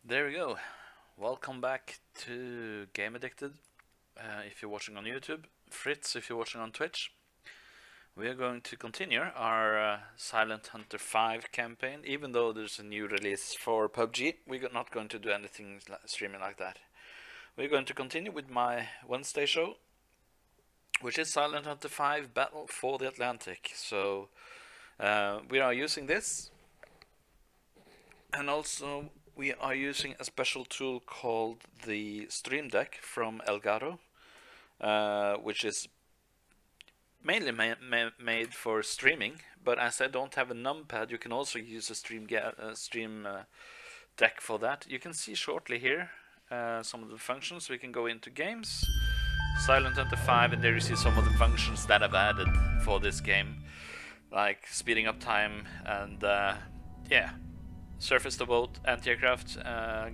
There we go. Welcome back to Game Addicted. If you're watching on YouTube, Fritz if you're watching on Twitch. We are going to continue our Silent Hunter 5 campaign. Even though there's a new release for PUBG, we're not going to do anything streaming like that. We're going to continue with my Wednesday show, which is Silent Hunter 5 Battle for the Atlantic. So we are using this, and also we are using a special tool called the Stream Deck from Elgato, which is mainly made for streaming. But as I don't have a numpad, you can also use a Stream Deck for that. You can see shortly here some of the functions. We can go into games, Silent Hunter 5, and there you see some of the functions that I've added for this game, like speeding up time and yeah, surface to boat, anti-aircraft,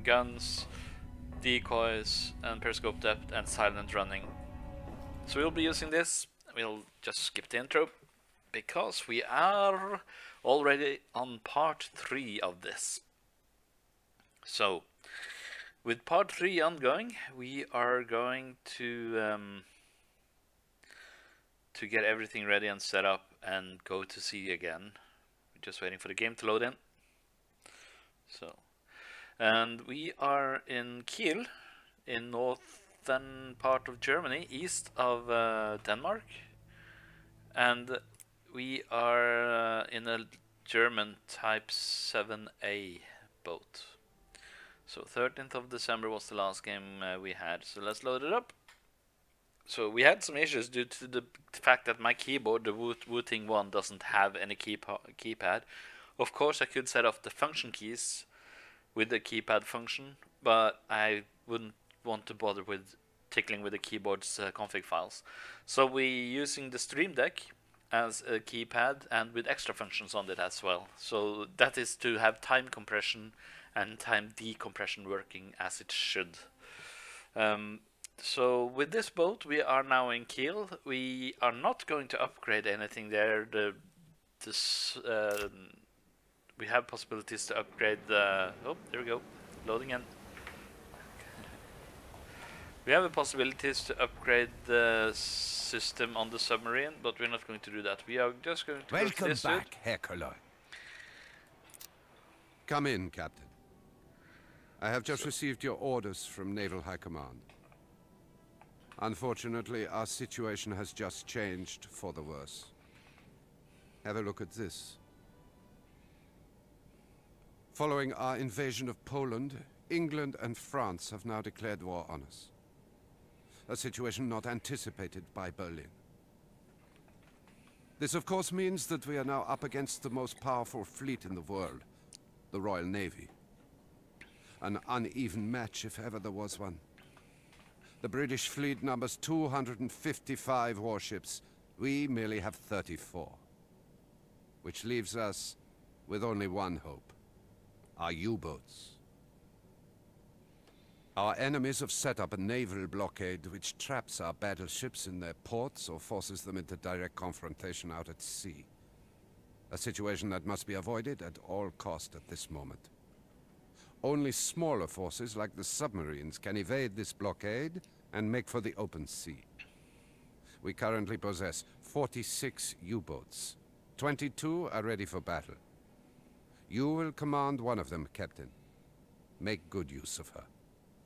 guns, decoys, and periscope depth, and silent running. So we'll be using this. We'll just skip the intro because we are already on part 3 of this. So with part 3 ongoing, we are going to get everything ready and set up and go to sea again. We're just waiting for the game to load in. So, and we are in Kiel, in northern part of Germany, east of Denmark, and we are in a German Type 7A boat. So 13th of December was the last game we had, so let's load it up. So we had some issues due to the fact that my keyboard, the Wooting one, doesn't have any keypad. Of course, I could set off the function keys with the keypad function, but I wouldn't want to bother with tickling with the keyboard's config files. So we're using the Stream Deck as a keypad and with extra functions on it as well. So that is to have time compression and time decompression working as it should. So with this boat, we are now in Kiel. We are not going to upgrade anything there. We have possibilities to upgrade the... Oh, there we go. Loading in. We have the possibilities to upgrade the system on the submarine, but we're not going to do that. We are just going to Welcome go to this back, Herr Koller. Come in, Captain. I have just received your orders from Naval High Command. Unfortunately, our situation has just changed for the worse. Have a look at this. Following our invasion of Poland, England and France have now declared war on us. A situation not anticipated by Berlin. This of course means that we are now up against the most powerful fleet in the world, the Royal Navy. An uneven match if ever there was one. The British fleet numbers 255 warships. We merely have 34. Which leaves us with only one hope. Our U-boats. Our enemies have set up a naval blockade which traps our battleships in their ports or forces them into direct confrontation out at sea. A situation that must be avoided at all cost at this moment. Only smaller forces like the submarines can evade this blockade and make for the open sea. We currently possess 46 U-boats. 22 are ready for battle. You will command one of them, Captain. Make good use of her.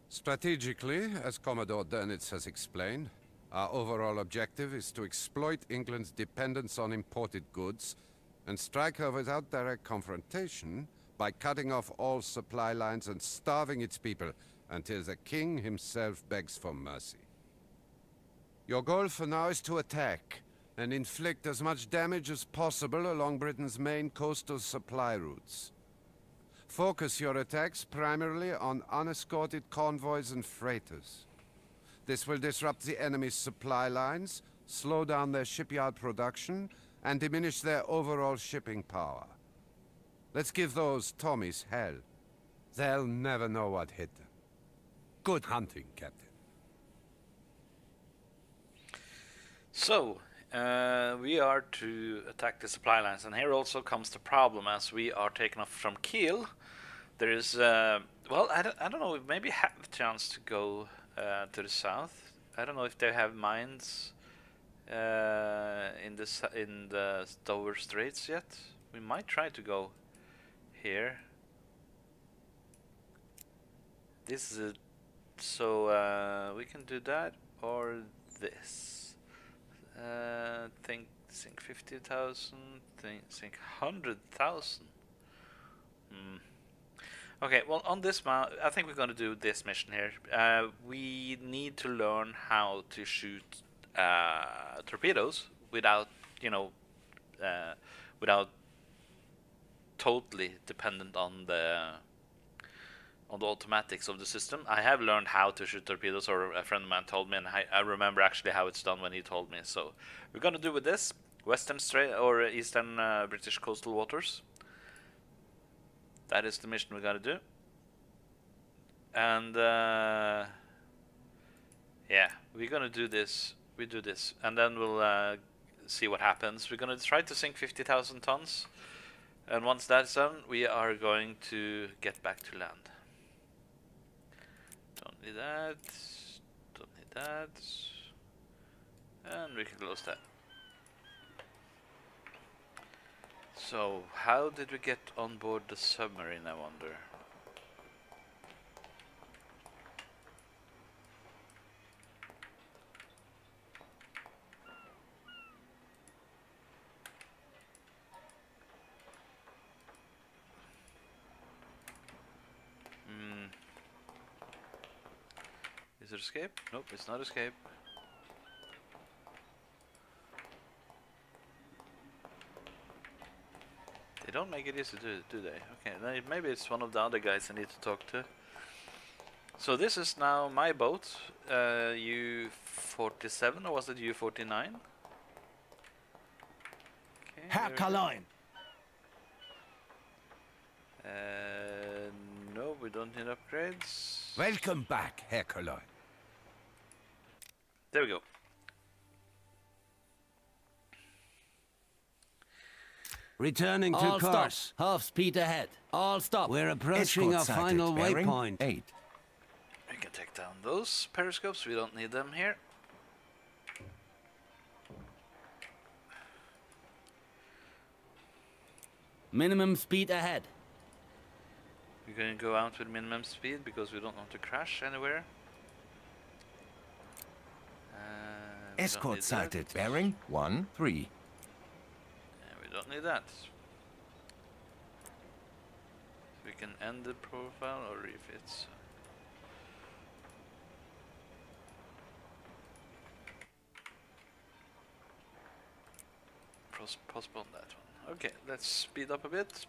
Strategically, as Commodore Dönitz has explained, our overall objective is to exploit England's dependence on imported goods and strike her without direct confrontation by cutting off all supply lines and starving its people until the king himself begs for mercy. Your goal for now is to attack and inflict as much damage as possible along Britain's main coastal supply routes. Focus your attacks primarily on unescorted convoys and freighters. This will disrupt the enemy's supply lines, slow down their shipyard production, and diminish their overall shipping power. Let's give those Tommies hell. They'll never know what hit them. Good hunting, Captain. So, we are to attack the supply lines, and here also comes the problem. As we are taken off from Kiel, there is Well, I don't know. Maybe have a chance to go to the south. I don't know if they have mines in the Dover Straits yet. We might try to go here. This is so we can do that or this. Think 50,000. Think 100,000. Okay, well, on this map, I think we're going to do this mission here. We need to learn how to shoot torpedoes without, without totally dependent on the automatics of the system. I have learned how to shoot torpedoes, or a friend of mine told me, and I remember actually how it's done when he told me. So we're going to do with this Western Strait or Eastern British coastal waters. That is the mission we gotta do. And yeah, we're gonna do this. We do this, and then we'll see what happens. We're gonna try to sink 50,000 tons, and once that's done, we are going to get back to land. Don't need that. Don't need that. And we can close that. So, how did we get on board the submarine, I wonder? Is it escape? Nope, it's not escape. They don't make it easy, do they? Okay, then maybe it's one of the other guys I need to talk to. So this is now my boat, U-47, or was it U-49? Okay, Herr Carline. No, we don't need upgrades. Welcome back, Herr Carline. There we go. Returning to All course. stop. Half speed ahead. All stop. We're approaching our Escort sighted. final Bearing waypoint. 8. We can take down those periscopes, we don't need them here. Minimum speed ahead. We're going to go out with minimum speed because we don't want to crash anywhere. We don't Escort need sighted. that. Bearing 1-3. We don't need that. We can end the profile, or if it's postpone that one. Okay, let's speed up a bit.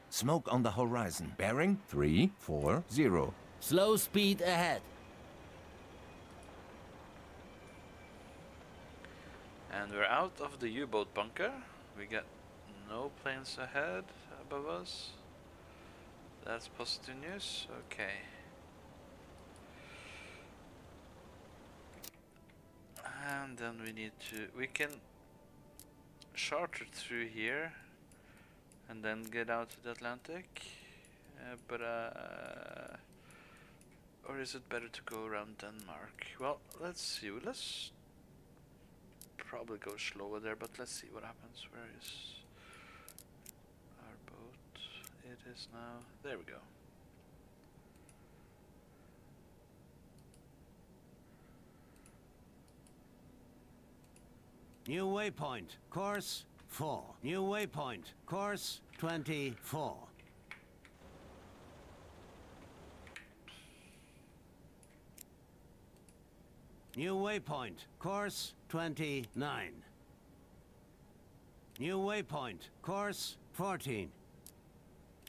Smoke on the horizon. Bearing 340. Slow speed ahead. And we're out of the U-boat bunker. We got no planes ahead above us. That's positive news. Okay. And then we can charter through here and then get out to the Atlantic. Or is it better to go around Denmark? Well, let's see. Let's probably go slower there, but let's see what happens. Where is our boat? It is now. There we go. New waypoint. Course 4. New waypoint. Course 24. New waypoint. Course 29. New waypoint. Course 14.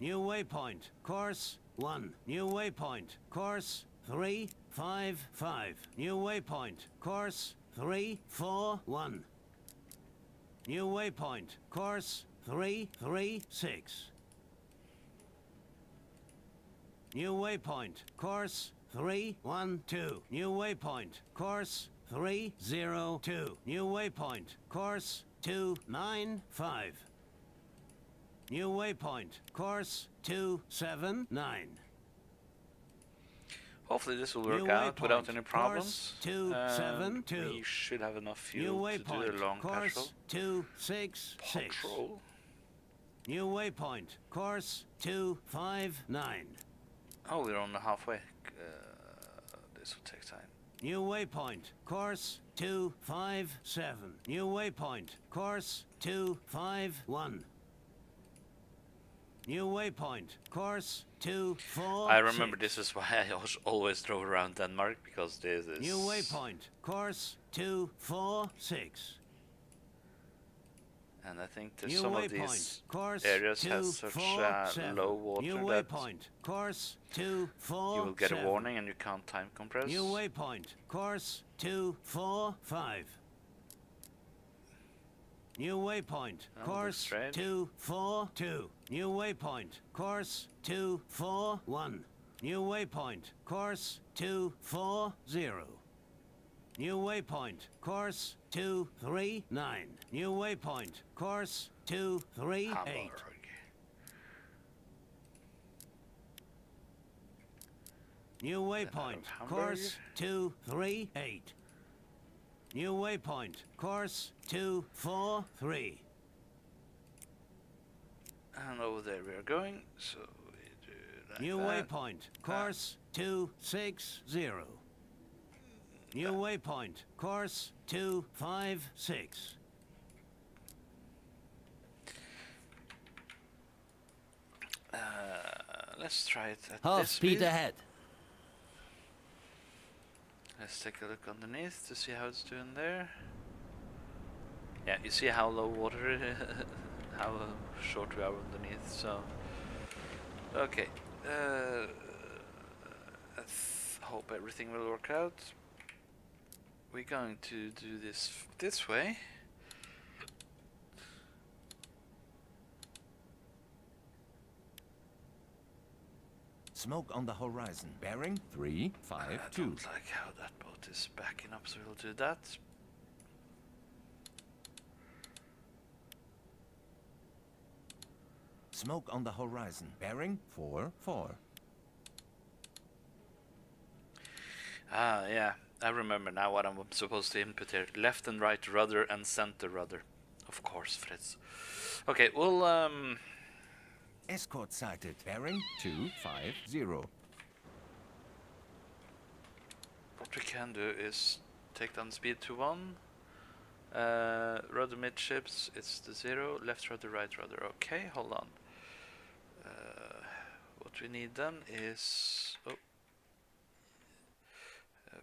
New waypoint. Course 1. New waypoint. Course 355. New waypoint. Course 341. New waypoint. Course 336. New waypoint. Course 312. New waypoint. Course 302. New waypoint. Course 295. New waypoint. Course 279. Hopefully this will work New out without waypoint. any problems. Course 272. We should have enough New fuel to do waypoint. a long Course patrol. 266. Patrol? New waypoint. Course 259. Oh, we're on the halfway. This will take time. New waypoint. Course 257. New waypoint. Course 251. New waypoint. Course 246. I remember this is why I always drove around Denmark, because this is... New waypoint. Course 246. And I think that New some of waypoint. these Course areas has such 247. low water New that waypoint. Course 247. you will get a warning and you can't time compress. New waypoint. Course 245. New waypoint. Oh, Course straight. 242. New waypoint. Course 241. New waypoint. Course 240. New waypoint. Course 239. New waypoint. Course 238. Hamburg. New waypoint. Hamburg. Course 238. New waypoint. Course 243. And over there we are going, so we do like New that. waypoint. Course 260. New waypoint. Course 256. Let's try it at Half this speed speed. ahead. Let's take a look underneath to see how it's doing there. Yeah, you see how low water, how short we are underneath. So, okay. I hope everything will work out. We're going to do this way. Smoke on the horizon. Bearing I 352. don't like how that boat is backing up, so we'll do that. Smoke on the horizon. Bearing 44. Ah, yeah. I remember now what I'm supposed to input here. Left and right rudder and center rudder. Of course, Fritz. Okay, we'll Escort sighted. Bearing 250. what we can do is take down speed to 1. Rudder midships, it's the 0. Left rudder, right rudder. Okay, hold on. What we need then is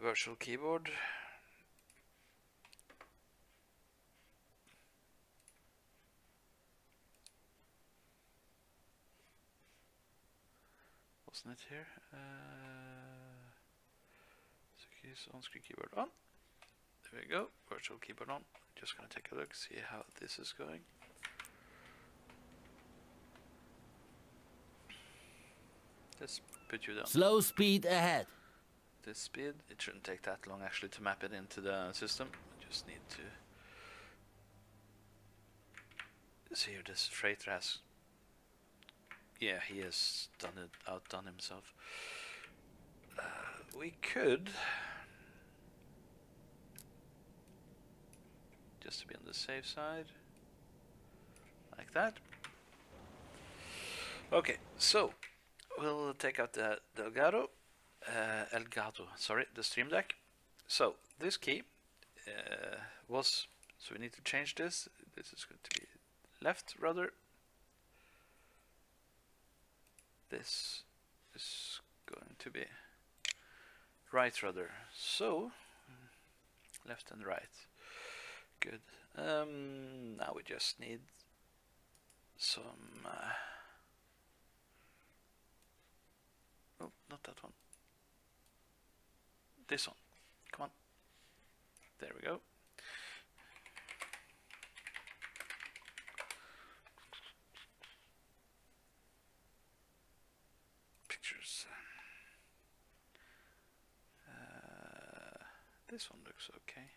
virtual keyboard. Wasn't it here? So keys on screen keyboard on. There we go. Virtual keyboard on. Just gonna take a look, see how this is going. Let's put you down. Slow speed ahead. This speed, it shouldn't take that long actually to map it into the system. Just need to see here. This freighter has, yeah, he has outdone himself. We could, just to be on the safe side, like that. Okay, so we'll take out the Elgato. Sorry, the Stream Deck. So this key was, so we need to change this. This is going to be left rudder. This is going to be right rudder. So left and right. Good. Now we just need some. Oh, not that one. This one. Come on. There we go. Pictures. This one looks okay.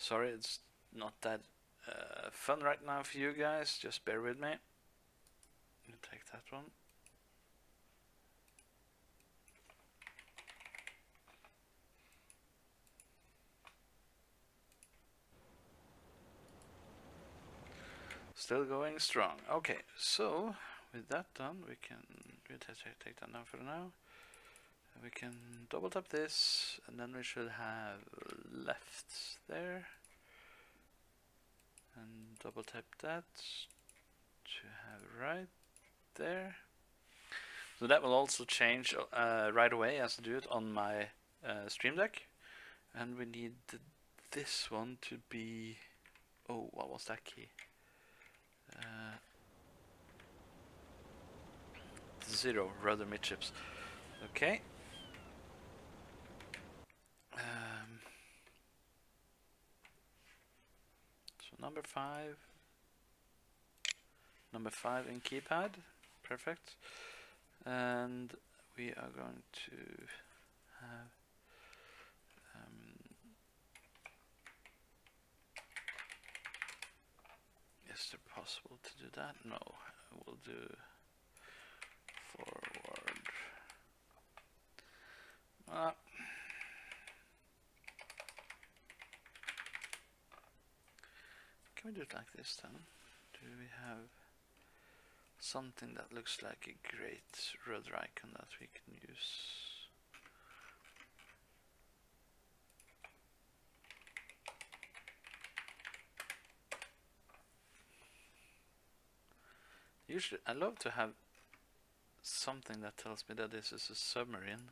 Sorry, it's not that fun right now for you guys. Just bear with me. You take that one. Still going strong. Okay, so with that done, we can take that down for now. We can double tap this, and then we should have left there, and double tap that to have right there. So that will also change right away as I do it on my Stream Deck, and we need this one to be. Oh, what was that key? 0 rudder midships. Okay. So number 5 in keypad, perfect. And we are going to have is it possible to do that? No, we'll do forward. Can we do it like this then? Do we have something that looks like a great rudder icon that we can use? Usually, I love to have something that tells me that this is a submarine.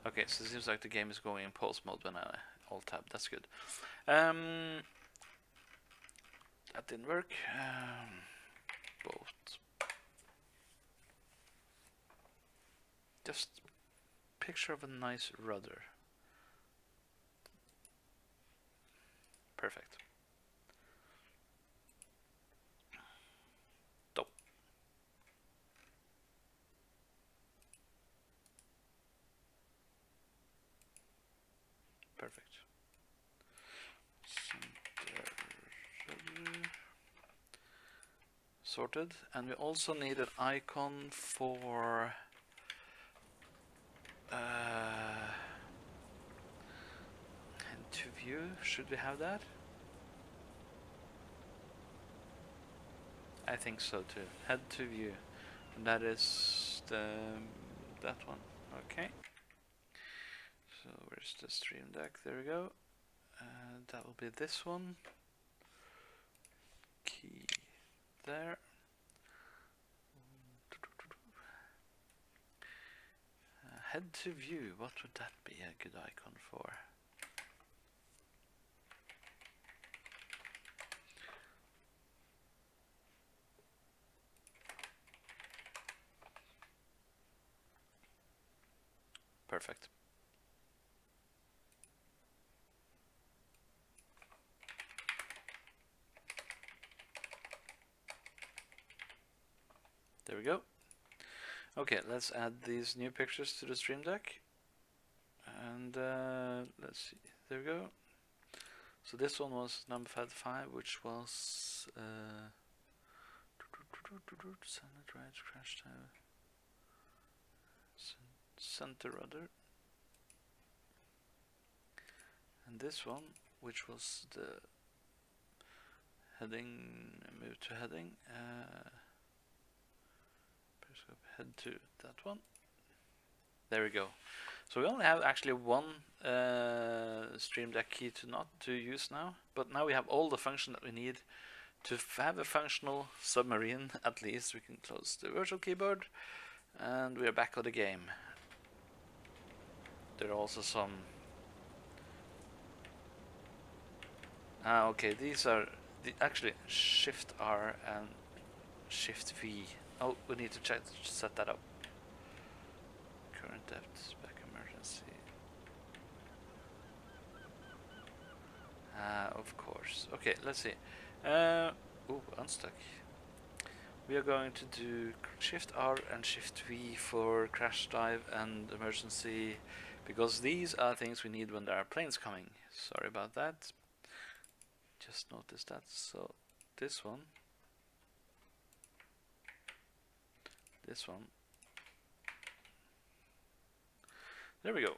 Okay, so it seems like the game is going in pulse mode when I alt tab. That's good. That didn't work. Boat. Just picture of a nice rudder. Perfect. Dope. Perfect. Sorted, and we also need an icon for head to view. Should we have that? I think so too. Head to view, and that is that one. Okay. So where's the Stream Deck? There we go. That will be this one. Key there. Head to view, what would that be a good icon for? Perfect. There we go. Okay, let's add these new pictures to the Stream Deck. And let's see, there we go. So this one was number 5, which was right, crash time, center rudder. And this one, which was the heading, move to heading. Head to that one. There we go. So we only have actually one Stream Deck key to use now, but now we have all the function that we need to have a functional submarine. At least we can close the virtual keyboard, and we are back on the game. There are also some. Okay, these are actually Shift R and Shift V. Oh, we need to set that up. Current depth, spec emergency. Of course. Okay, let's see. Ooh, unstuck. We are going to do Shift R and Shift V for crash dive and emergency because these are things we need when there are planes coming. Sorry about that. Just noticed that. So this one, this one. There we go.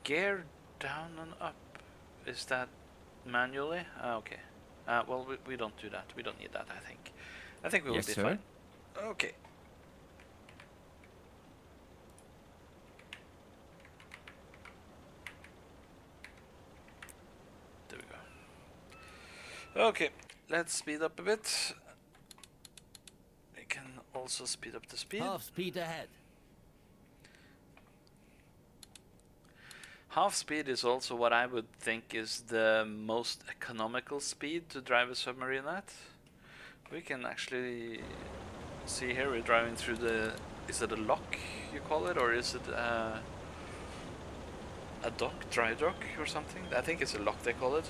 Gear down and up. Is that manually? Okay. Well, we don't do that. We don't need that, I think. I think we will Yes, be sir. fine. Okay. There we go. Okay, let's speed up a bit. We can also speed up the speed. Half speed ahead. Half speed is also what I would think is the most economical speed to drive a submarine at. We can actually see here we're driving through the... Is it a lock you call it, or is it a dock, dry dock or something? I think it's a lock they call it.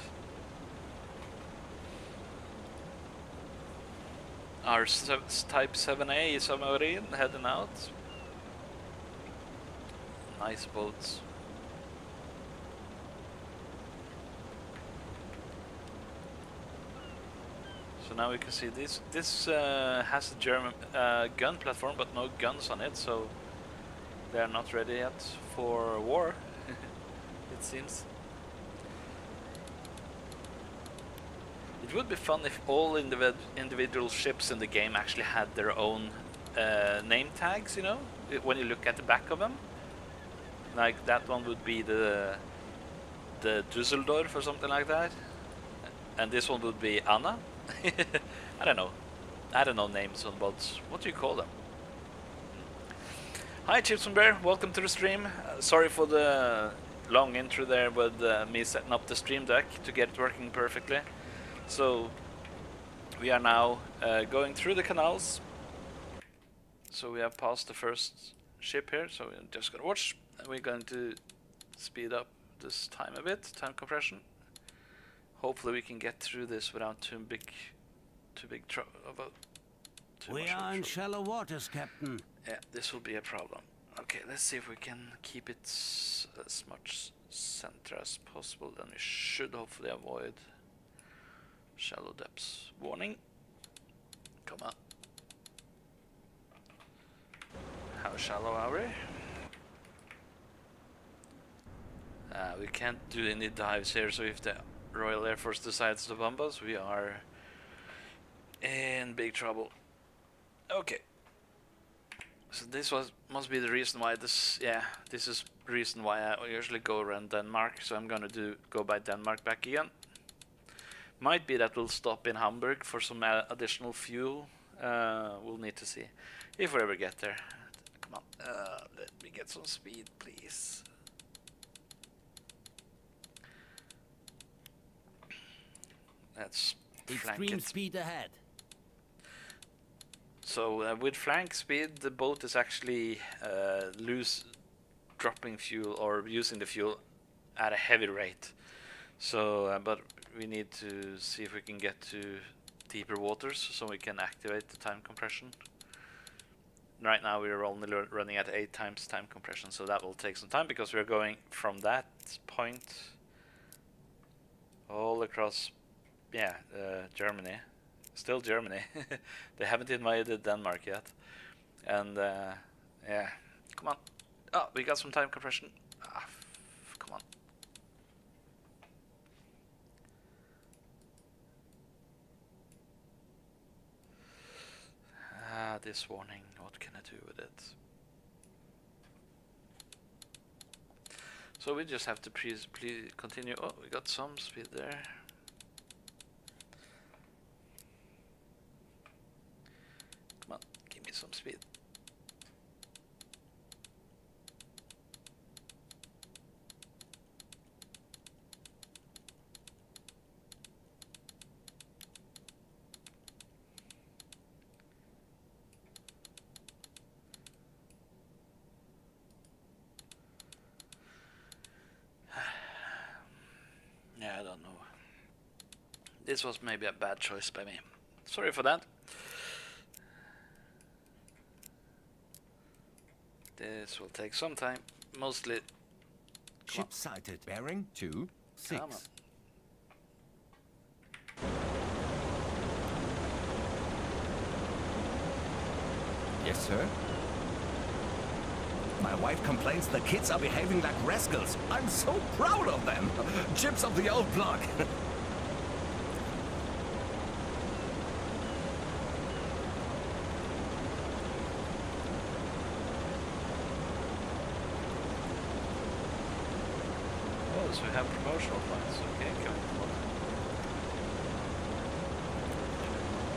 Our Type 7A submarine heading out. Nice boats. So now we can see this. This has a German gun platform, but no guns on it, so they are not ready yet for war. It seems. It would be fun if all individual ships in the game actually had their own name tags. You know, when you look at the back of them, like that one would be the Düsseldorf or something like that, and this one would be Anna. I don't know. I don't know names on boats. What do you call them? Hi Chips and Bear, welcome to the stream. Sorry for the long intro there with me setting up the stream deck to get it working perfectly. So we are now going through the canals. So we have passed the first ship here, so we're just gonna watch. And we're going to speed up this time a bit, time compression. Hopefully we can get through this without too big trouble. We are in shallow waters, Captain. Yeah, this will be a problem. Okay, let's see if we can keep it as much center as possible. Then we should hopefully avoid shallow depths. Warning. Come on. How shallow are we? We can't do any dives here, so if the Royal Air Force decides to bomb us, we are in big trouble. Okay. So this must be the reason why this is the reason why I usually go around Denmark. So I'm gonna go by Denmark back again. Might be that we'll stop in Hamburg for some additional fuel. We'll need to see if we ever get there. Come on, let me get some speed, please. Let's flank Extreme it. speed ahead. So with flank speed, the boat is actually dropping fuel or using the fuel at a heavy rate. So, but we need to see if we can get to deeper waters so we can activate the time compression. Right now we are only running at 8 times time compression, so that will take some time because we're going from that point all across, yeah, Germany. Still Germany. They haven't invaded Denmark yet. And yeah, come on. Oh, we got some time compression. Ah, come on. This warning, what can I do with it? So we just have to please continue. Oh, we got some speed there. Come on, give me some speed. Yeah, I don't know. This was maybe a bad choice by me. sorry for that. This will take some time, mostly. Ship sighted. Bearing 26. Come on. Yes, sir. My wife complains the kids are behaving like rascals. I'm so proud of them. Chips of the old block. Oh, so we have promotional points. Okay, come on.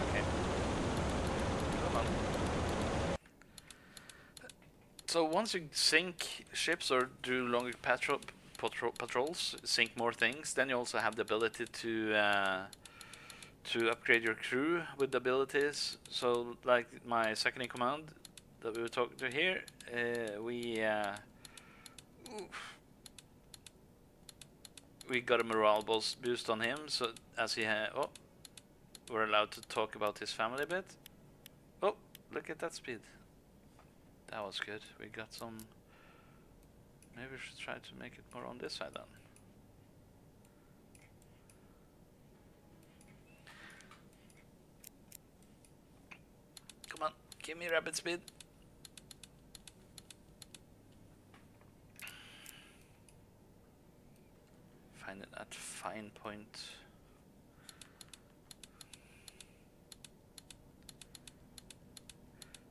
Okay. Come on. So once you sink ships or do longer patrols, sink more things, then you also have the ability to upgrade your crew with abilities. So like my second in command that we were talking to here, we got a morale boost on him. So as he we're allowed to talk about his family a bit. Oh, look at that speed. That was good. We got some. Maybe we should try to make it more on this side then. Come on, give me rapid speed. Find it at fine point.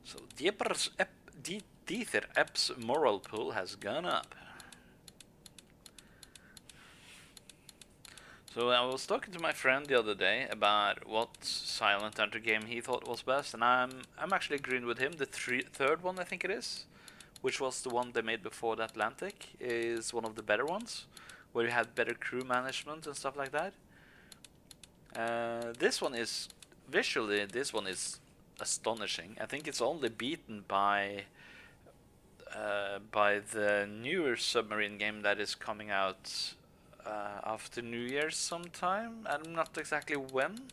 So Dieter Epps' moral pool has gone up. So I was talking to my friend the other day about what Silent Hunter game he thought was best, and I'm actually agreeing with him. The third one, I think it is, which was the one they made before the Atlantic, is one of the better ones, where you had better crew management and stuff like that. This one is visually, this one is astonishing. I think it's only beaten by the newer submarine game that is coming out after New Year's sometime. I'm not exactly when,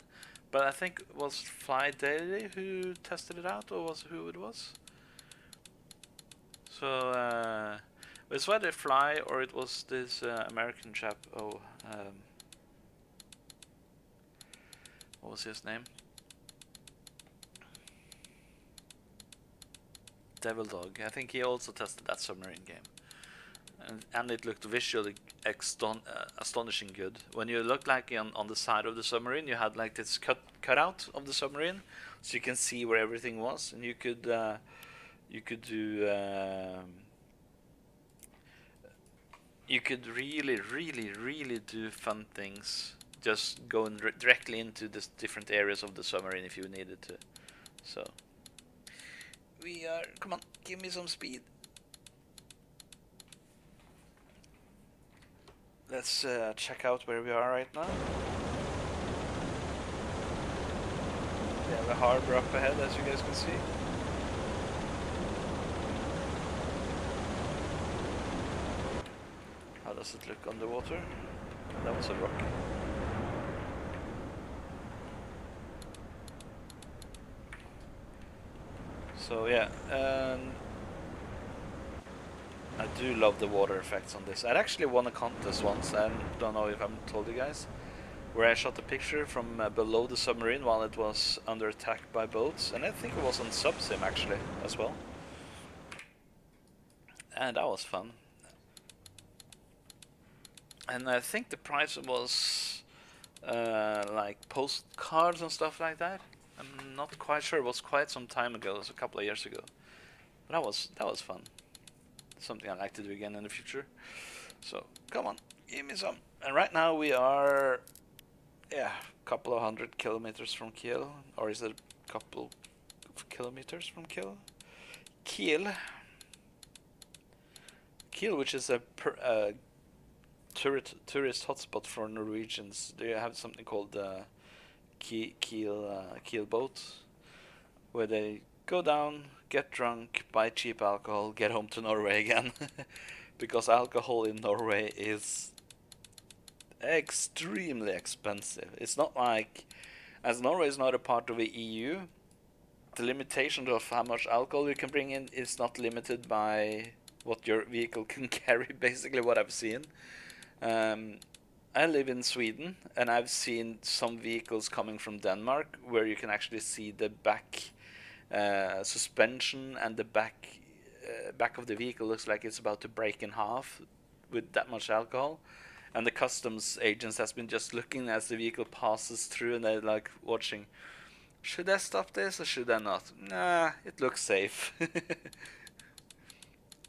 but I think it was Fly Daily who tested it out, or was who it was. So it's either Fly or it was this American chap. Oh, what was his name? Devil Dog. I think he also tested that submarine game, and it looked visually astonishing good. When you look like on the side of the submarine, you had like this cutout of the submarine, so you can see where everything was, and you could do you could really do fun things, just going directly into the different areas of the submarine if you needed to. So we are, come on, give me some speed. Let's check out where we are right now. We have a harbor up ahead, as you guys can see. How does it look underwater? That was a rock. So yeah, I do love the water effects on this. I actually won a contest once, I don't know if I told you guys, where I shot a picture from below the submarine while it was under attack by boats, and I think it was on SubSim actually as well. And that was fun. And I think the price was like postcards and stuff like that. I'm not quite sure. It was quite some time ago. It was a couple of years ago. But that was fun. Something I'd like to do again in the future. So come on, give me some. And right now we are, yeah, a couple of 100 kilometers from Kiel, or is it a couple of kilometers from Kiel? Kiel, which is a tourist hotspot for Norwegians. They have something called Kiel boat, where they go down, get drunk, buy cheap alcohol, get home to Norway again. Because alcohol in Norway is extremely expensive. It's not like As Norway is not a part of the EU, the limitation of how much alcohol you can bring in is not limited by what your vehicle can carry, basically what I've seen. I live in Sweden, and I've seen some vehicles coming from Denmark where you can actually see the back suspension, and the back of the vehicle looks like it's about to break in half with that much alcohol. And the customs agents has been just looking as the vehicle passes through, and they're like watching, should I stop this or should I not? Nah, it looks safe.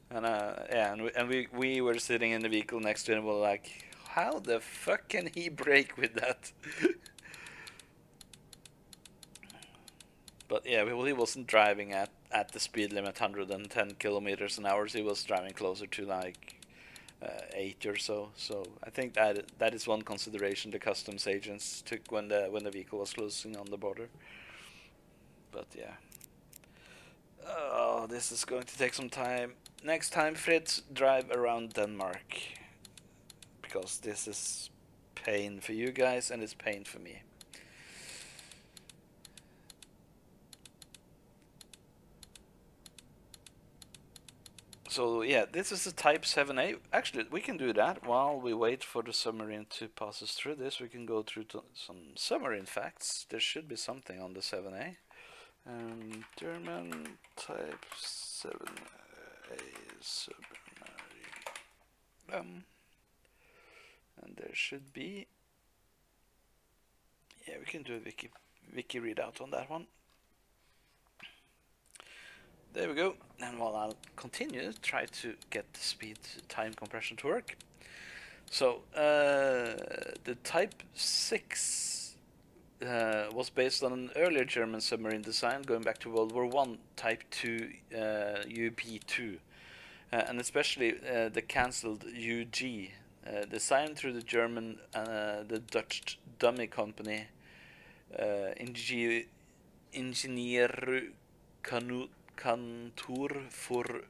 And yeah, and we were sitting in the vehicle next to him, and we were like, how the fuck can he brake with that? But yeah, well, he wasn't driving at the speed limit 110 kilometers an hour. He was driving closer to like 8 or so. So I think that is one consideration the customs agents took when the vehicle was closing on the border. But yeah. Oh, this is going to take some time. Next time, Fritz, drive around Denmark. Because this is pain for you guys and it's pain for me. So yeah, this is the Type 7A. Actually, we can do that while we wait for the submarine to pass us through this. We can go through some submarine facts. There should be something on the 7A. German Type 7A submarine. And there should be. Yeah, we can do a wiki readout on that one. There we go. And while I'll continue, try to get the speed time compression to work. So the Type 6 was based on an earlier German submarine design going back to World War I, Type 2 UB2, and especially the cancelled UG, designed through the German, the Dutch dummy company Ingenieur-Kantoor voor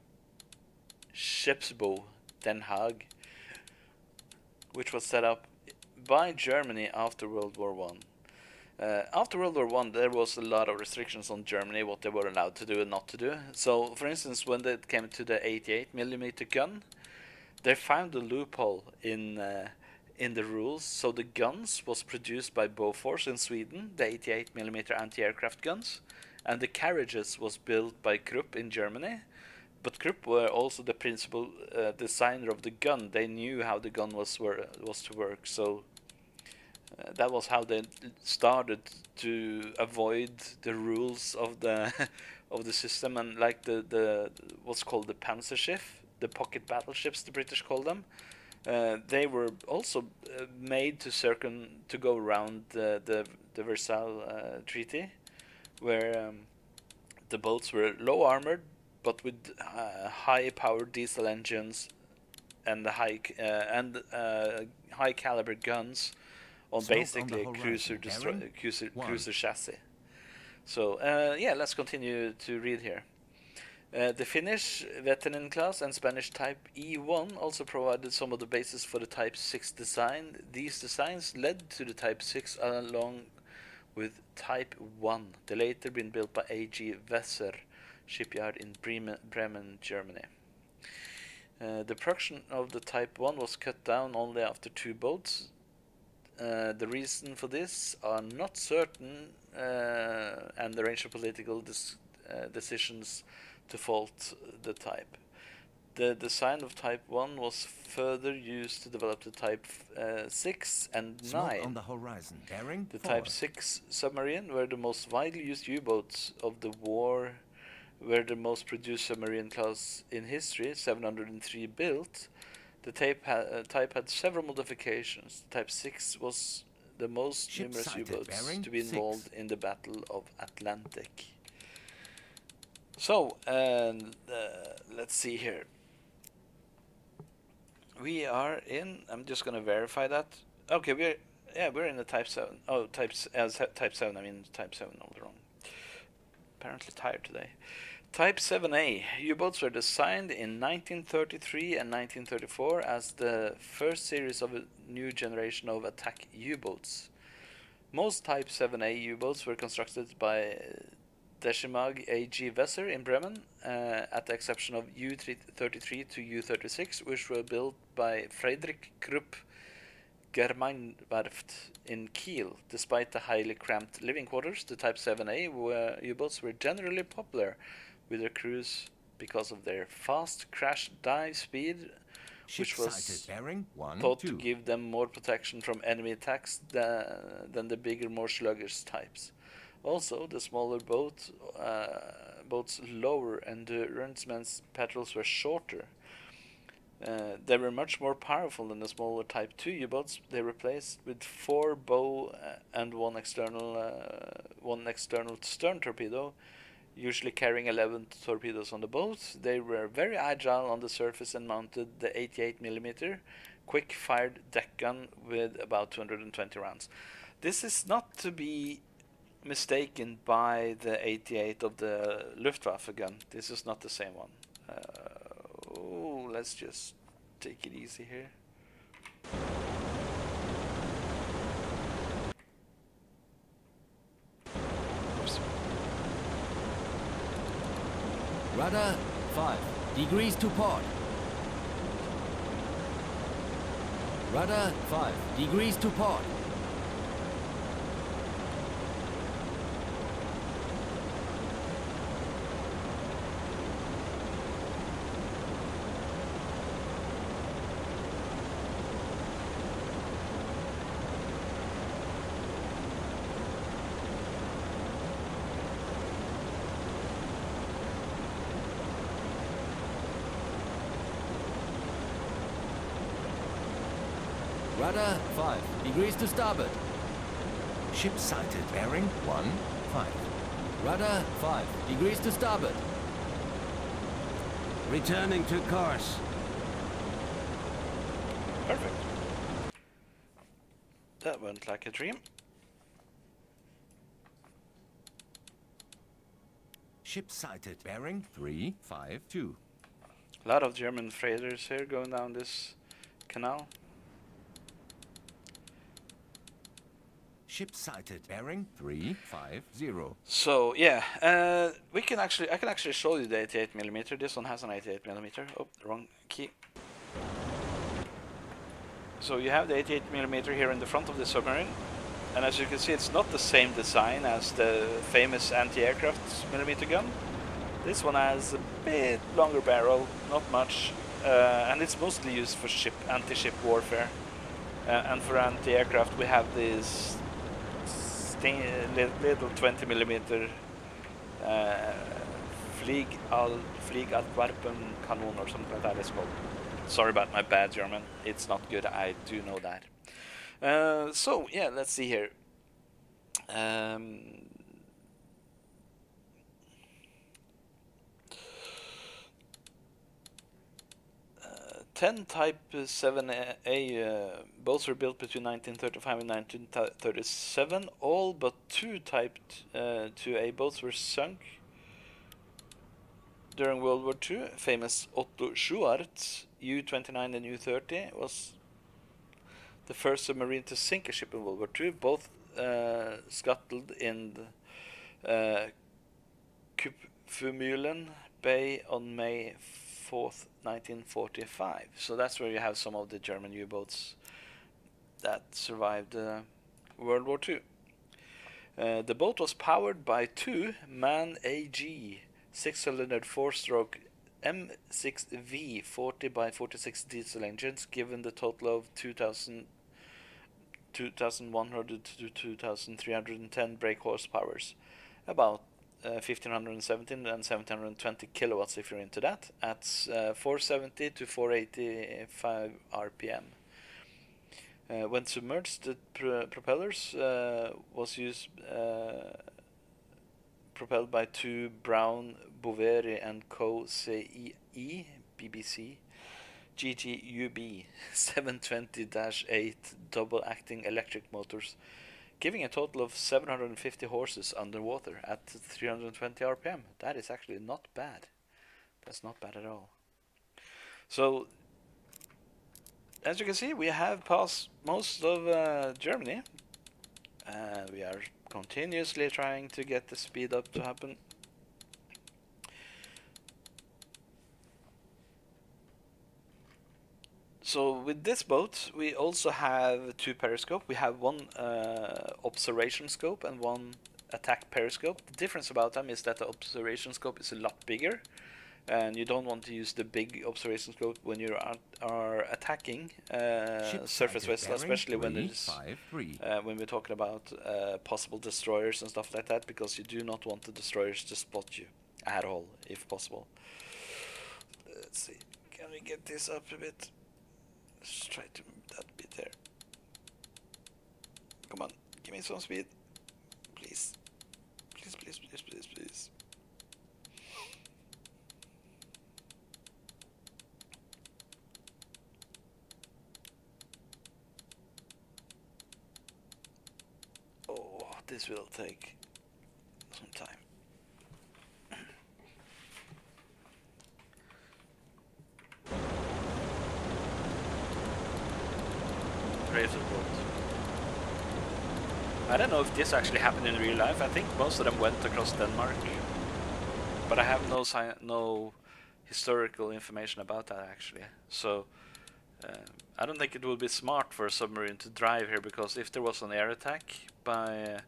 Scheepsbouw, Den Haag, which was set up by Germany after World War I. After World War I, there was a lot of restrictions on Germany, what they were allowed to do and not to do. So, for instance, when it came to the 88mm gun, they found a loophole in the rules. So the guns was produced by Bofors in Sweden, the 88mm anti-aircraft guns, and the carriages was built by Krupp in Germany. But Krupp were also the principal designer of the gun. They knew how the gun was to work, so that was how they started to avoid the rules of the of the system. And like the what's called the Panzerschiff, the pocket battleships, the British call them, they were also made to go around the Versailles Treaty, where the boats were low armored but with high powered diesel engines and the high caliber guns on basically a cruiser chassis. So yeah, let's continue to read here. The Finnish Veteran class and Spanish Type E1 also provided some of the basis for the Type 6 design. These designs led to the Type 6 along with Type 1, the later been built by AG Weser shipyard in Bremen, Germany. The production of the Type 1 was cut down only after 2 boats. The reason for this are not certain, and the range of political decisions to fault the type. The design of Type 1 was further used to develop the Type 6 and 9. On the horizon. Bearing the 4. Type 6 submarine were the most widely used U-boats of the war, were the most produced submarine class in history, 703 built. The type had several modifications. The Type 6 was the most Ship numerous sighted, U-boats bearing to be 6. involved in the Battle of Atlantic. So, let's see here. We are in. I'm just gonna verify that. Okay, we're in the Type 7. Oh, Type 7. I mean Type 7 all wrong. Apparently tired today. Type 7A U-boats were designed in 1933 and 1934 as the first series of a new generation of attack U-boats. Most Type 7A U-boats were constructed by Deschimag AG Weser in Bremen, at the exception of U-33 to U-36, which were built by Friedrich Krupp Gemeinwerft in Kiel. Despite the highly cramped living quarters, the Type 7A U-boats were generally popular with their crews because of their fast crash dive speed, which was bearing 1, thought 2. to give them more protection from enemy attacks than the bigger, more sluggish types. Also, the smaller boats' lower endurance meant patrols were shorter. They were much more powerful than the smaller Type 2 U-boats. They replaced with 4 bow and one external stern torpedo, usually carrying 11 torpedoes on the boat. They were very agile on the surface and mounted the 88mm quick-fired deck gun with about 220 rounds. This is not to be mistaken by the 88 of the Luftwaffe gun. This is not the same one. Let's just take it easy here. Oops. Rudder 5 degrees to port. Rudder 5 degrees to port. Rudder 5 degrees to starboard. Ship sighted, bearing 1, 5. Rudder 5 degrees to starboard. Returning to course. Perfect. That went like a dream. Ship sighted, bearing 3, 5, 2. A lot of German freighters here going down this canal. Ship sighted, bearing 3, 5, 0. So yeah, I can actually show you the 88mm. This one has an 88mm. Oh, wrong key. So you have the 88mm here in the front of the submarine, and as you can see, it's not the same design as the famous anti-aircraft millimeter gun. This one has a bit longer barrel, not much, and it's mostly used for anti-ship warfare. And for anti-aircraft, we have this little 20mm Fliegaltwarpen-kanon or something like that it's called. Sorry about my bad German, it's not good, I do know that. So yeah, let's see here. 10 Type 7A boats were built between 1935 and 1937. All but 2 Type 2A boats were sunk during World War II. Famous Otto Schuart U-29 and U-30 was the first submarine to sink a ship in World War II. Both scuttled in the Kupfermühlen Bay on May 4th, 1945. So that's where you have some of the German U-boats that survived World War II. The boat was powered by 2 MAN AG 6-cylinder 4-stroke M6V 40x46 diesel engines, given the total of 2,100 to 2,310 brake horsepowers, about 1,517 and 1,720 kilowatts if you're into that, at 470 to 485 RPM. When submerged, the propellers was used propelled by 2 Brown Boveri and Co. CE BBC GTUB 720-8 double-acting electric motors, giving a total of 750 horses underwater at 320 RPM. That is actually not bad. That's not bad at all. So, as you can see, we have passed most of Germany. and we are continuously trying to get the speed up to happen. So with this boat, we also have 2 periscope. We have one observation scope and one attack periscope. The difference about them is that the observation scope is a lot bigger, and you don't want to use the big observation scope when you are attacking surface vessels, especially when when we're talking about possible destroyers and stuff like that, because you do not want the destroyers to spot you at all, if possible. Let's see, can we get this up a bit? Let's try to move that bit there. Come on, give me some speed, please. Please, please, please, please, please. Oh, this will take some time. Razor boat. I don't know if this actually happened in real life. I think most of them went across Denmark, but I have no historical information about that actually. So I don't think it would be smart for a submarine to drive here, because if there was an air attack by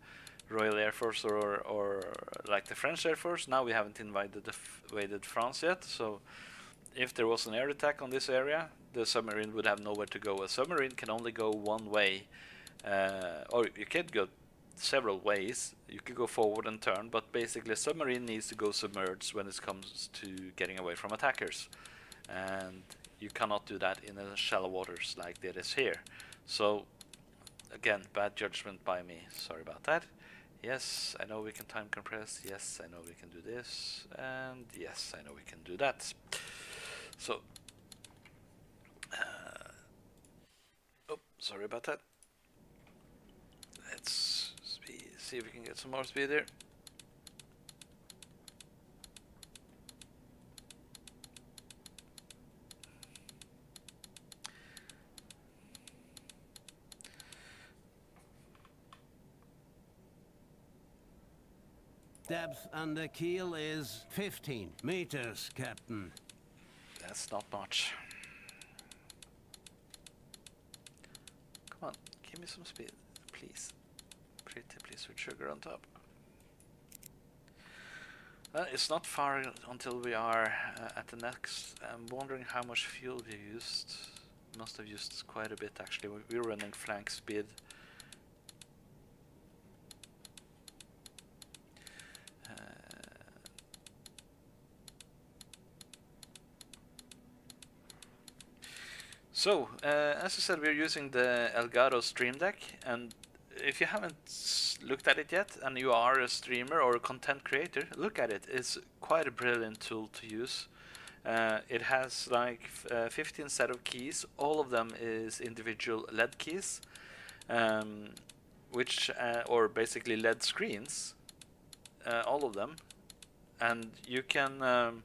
Royal Air Force or like the French Air Force, now we haven't invaded France yet, so if there was an air attack on this area, the submarine would have nowhere to go. A submarine can only go one way, or you could go several ways. You could go forward and turn, but basically a submarine needs to go submerged when it comes to getting away from attackers, and you cannot do that in the shallow waters like it is here. So again, bad judgment by me, sorry about that. Yes, I know we can time compress, yes, I know we can do this, and yes, I know we can do that. So, oh, sorry about that. Let's see if we can get some more speed here. Depth under keel is 15 meters, Captain. That's not much. Come on, give me some speed, please. Pretty please with sugar on top. It's not far until we are at the next. I'm wondering how much fuel we used. Must have used quite a bit actually. We're running flank speed. So, as I said, we're using the Elgato Stream Deck, and if you haven't looked at it yet, and you are a streamer or a content creator, look at it. It's quite a brilliant tool to use. It has like 15 set of keys. All of them is individual LED keys, or basically LED screens, all of them, and you can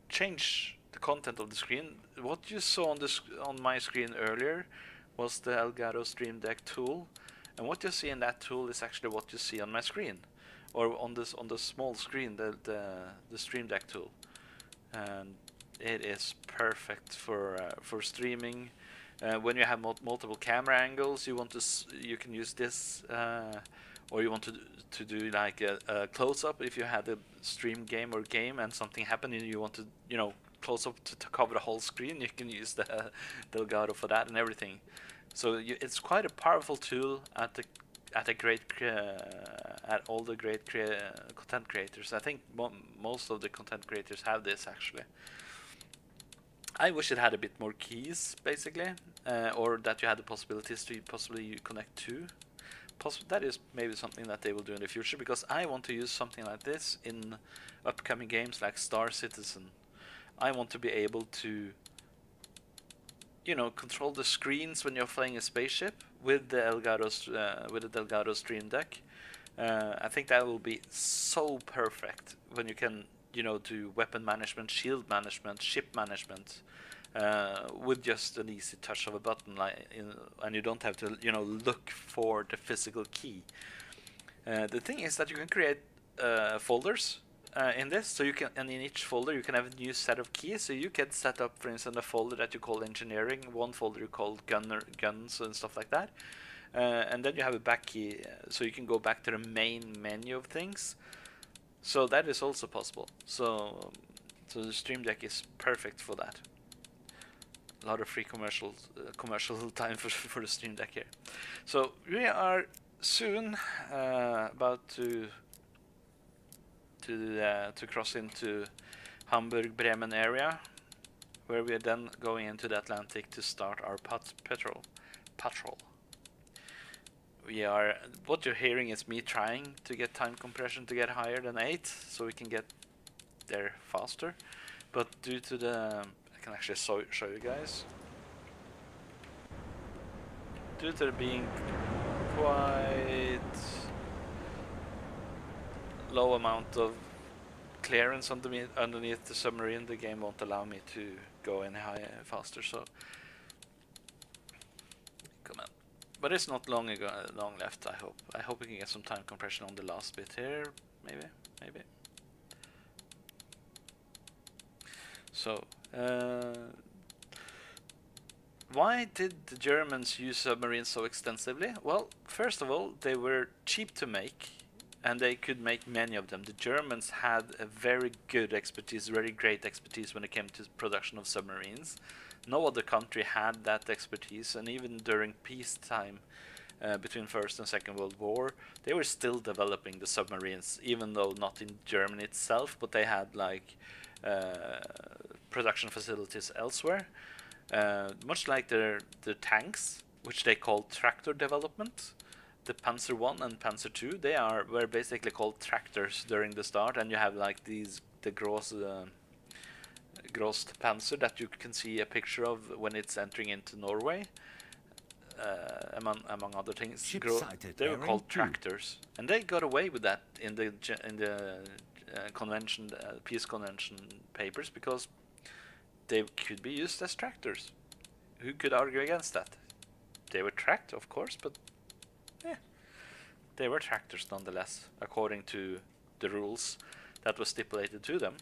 change the content of the screen. What you saw on my screen earlier was the Elgato Stream Deck tool, and what you see in that tool is actually what you see on my screen, or on the small screen, the Stream Deck tool, and it is perfect for streaming. When you have multiple camera angles, you can use this, or you want to do like a close-up. If you had a stream game and something happened and you want to close up to cover the whole screen, you can use the Elgato for that and everything. So it's quite a powerful tool at all the great content creators. I think most of the content creators have this actually. I wish it had a bit more keys basically, or that you had the possibilities to possibly connect to. That is maybe something that they will do in the future, because I want to use something like this in upcoming games like Star Citizen. I want to be able to, control the screens when you're flying a spaceship with the Elgato Stream Deck. I think that will be so perfect when you can, do weapon management, shield management, ship management. with just an easy touch of a button, and you don't have to, you know, look for the physical key. The thing is that you can create folders in this, so you can, and in each folder you can have a new set of keys. So you can set up, for instance, a folder that you call engineering, one folder you call guns and stuff like that, and then you have a back key, so you can go back to the main menu of things. So that is also possible. So the Stream Deck is perfect for that. A lot of free commercial time for the Stream Deck here. So we are soon about to cross into Hamburg Bremen area, where we are then going into the Atlantic to start our patrol. We are, what you're hearing is me trying to get time compression to get higher than 8, so we can get there faster. But due to the, I can actually show you guys. Due to it being quite low amount of clearance underneath the submarine, the game won't allow me to go any higher faster. So come on. But it's not long left. I hope we can get some time compression on the last bit here. Maybe. So why did the Germans use submarines so extensively? Well, first of all, they were cheap to make, and they could make many of them. The Germans had a very good expertise, very great expertise when it came to production of submarines. No other country had that expertise, and even during peacetime, between First and Second World War, they were still developing the submarines, even though not in Germany itself, but they had like production facilities elsewhere. Much like the tanks, which they called tractor development. The Panzer I and Panzer II, were basically called tractors during the start, and you have like the Gross Panzer that you can see a picture of when it's entering into Norway, among other things. They were called tractors, and they got away with that in the convention, peace convention papers, because they could be used as tractors. Who could argue against that? They were tracked, of course, but yeah, they were tractors nonetheless, according to the rules that was stipulated to them.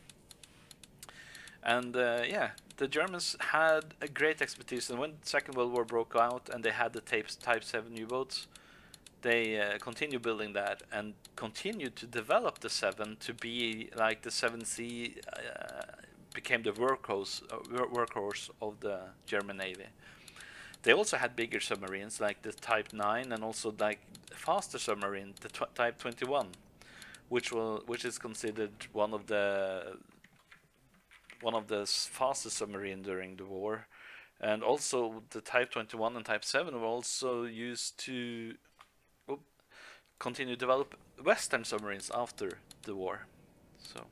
And yeah, the Germans had a great expertise, and when the Second World War broke out and they had the Type 7 U-boats, they continued building that and continued to develop the 7 to be like the 7C became the workhorse of the German Navy. They also had bigger submarines like the Type 9, and also like faster submarine, the Type 21, which is considered one of the fastest submarine during the war. And also the Type 21 and Type 7 were also used to continue to develop Western submarines after the war. So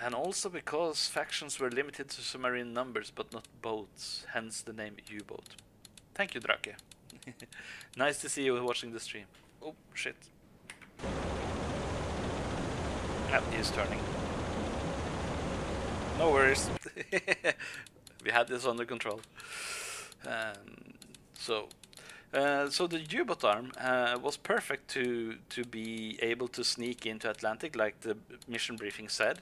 and also because factions were limited to submarine numbers but not boats, hence the name U-boat. Thank you, Drake. Nice to see you watching the stream. Oh shit. Ah, he's turning. No worries. We had this under control. So the U-boat arm was perfect to be able to sneak into Atlantic, like the mission briefing said,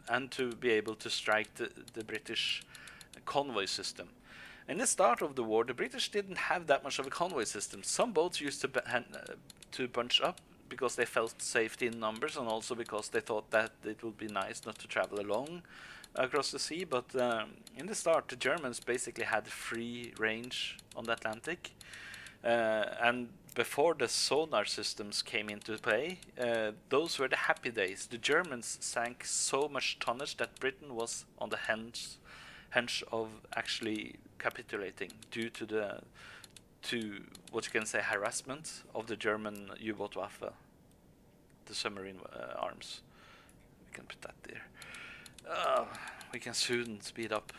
and to be able to strike the British convoy system. In the start of the war, the British didn't have that much of a convoy system. Some boats used to bunch up because they felt safety in numbers, and also because they thought that it would be nice not to travel alone across the sea. But in the start, the Germans basically had free range on the Atlantic, and before the sonar systems came into play, those were the happy days. The Germans sank so much tonnage that Britain was on the hinge of actually capitulating due to what you can say harassment of the German U-boat Waffe, the submarine arms. We can put that there. We can soon speed up.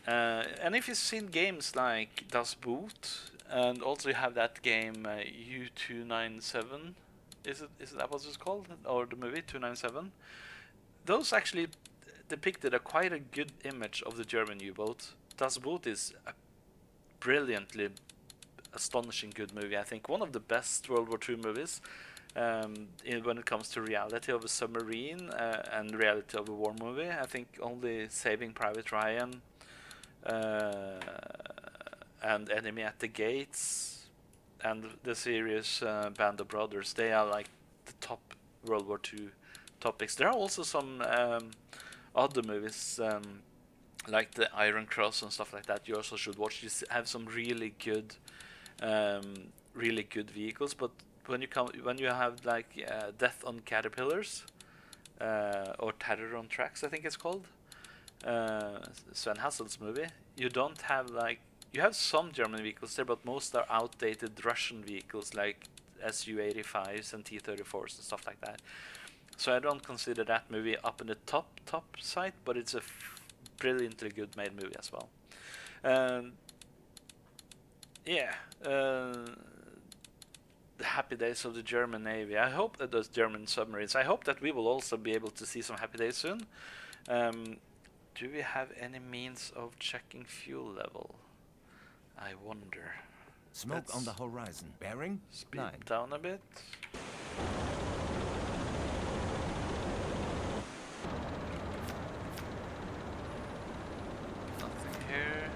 And if you've seen games like Das Boot, and also you have that game U297, is it that what it's called, or the movie 297? Those actually depicted quite a good image of the German U-boat. Das Boot is a brilliantly, astonishing good movie. I think one of the best World War II movies when it comes to reality of a submarine and reality of a war movie. I think only Saving Private Ryan and Enemy at the Gates and the series Band of Brothers, they are like the top World War II topics. There are also some other movies like the Iron Cross and stuff like that you also should watch. You have some really good vehicles, but when you have like Death on Caterpillars or Terror on Tracks, I think it's called, Sven Hassel's movie, you don't have like, you have some German vehicles there, but most are outdated Russian vehicles like Su-85s and T-34s and stuff like that. So I don't consider that movie up in the top side, but it's a brilliantly good made movie as well. Yeah, the happy days of the German Navy. I hope that those German submarines, I hope that we will also be able to see some happy days soon. Do we have any means of checking fuel level? I wonder. Smoke on the horizon. Bearing? Speed down a bit. Nothing here.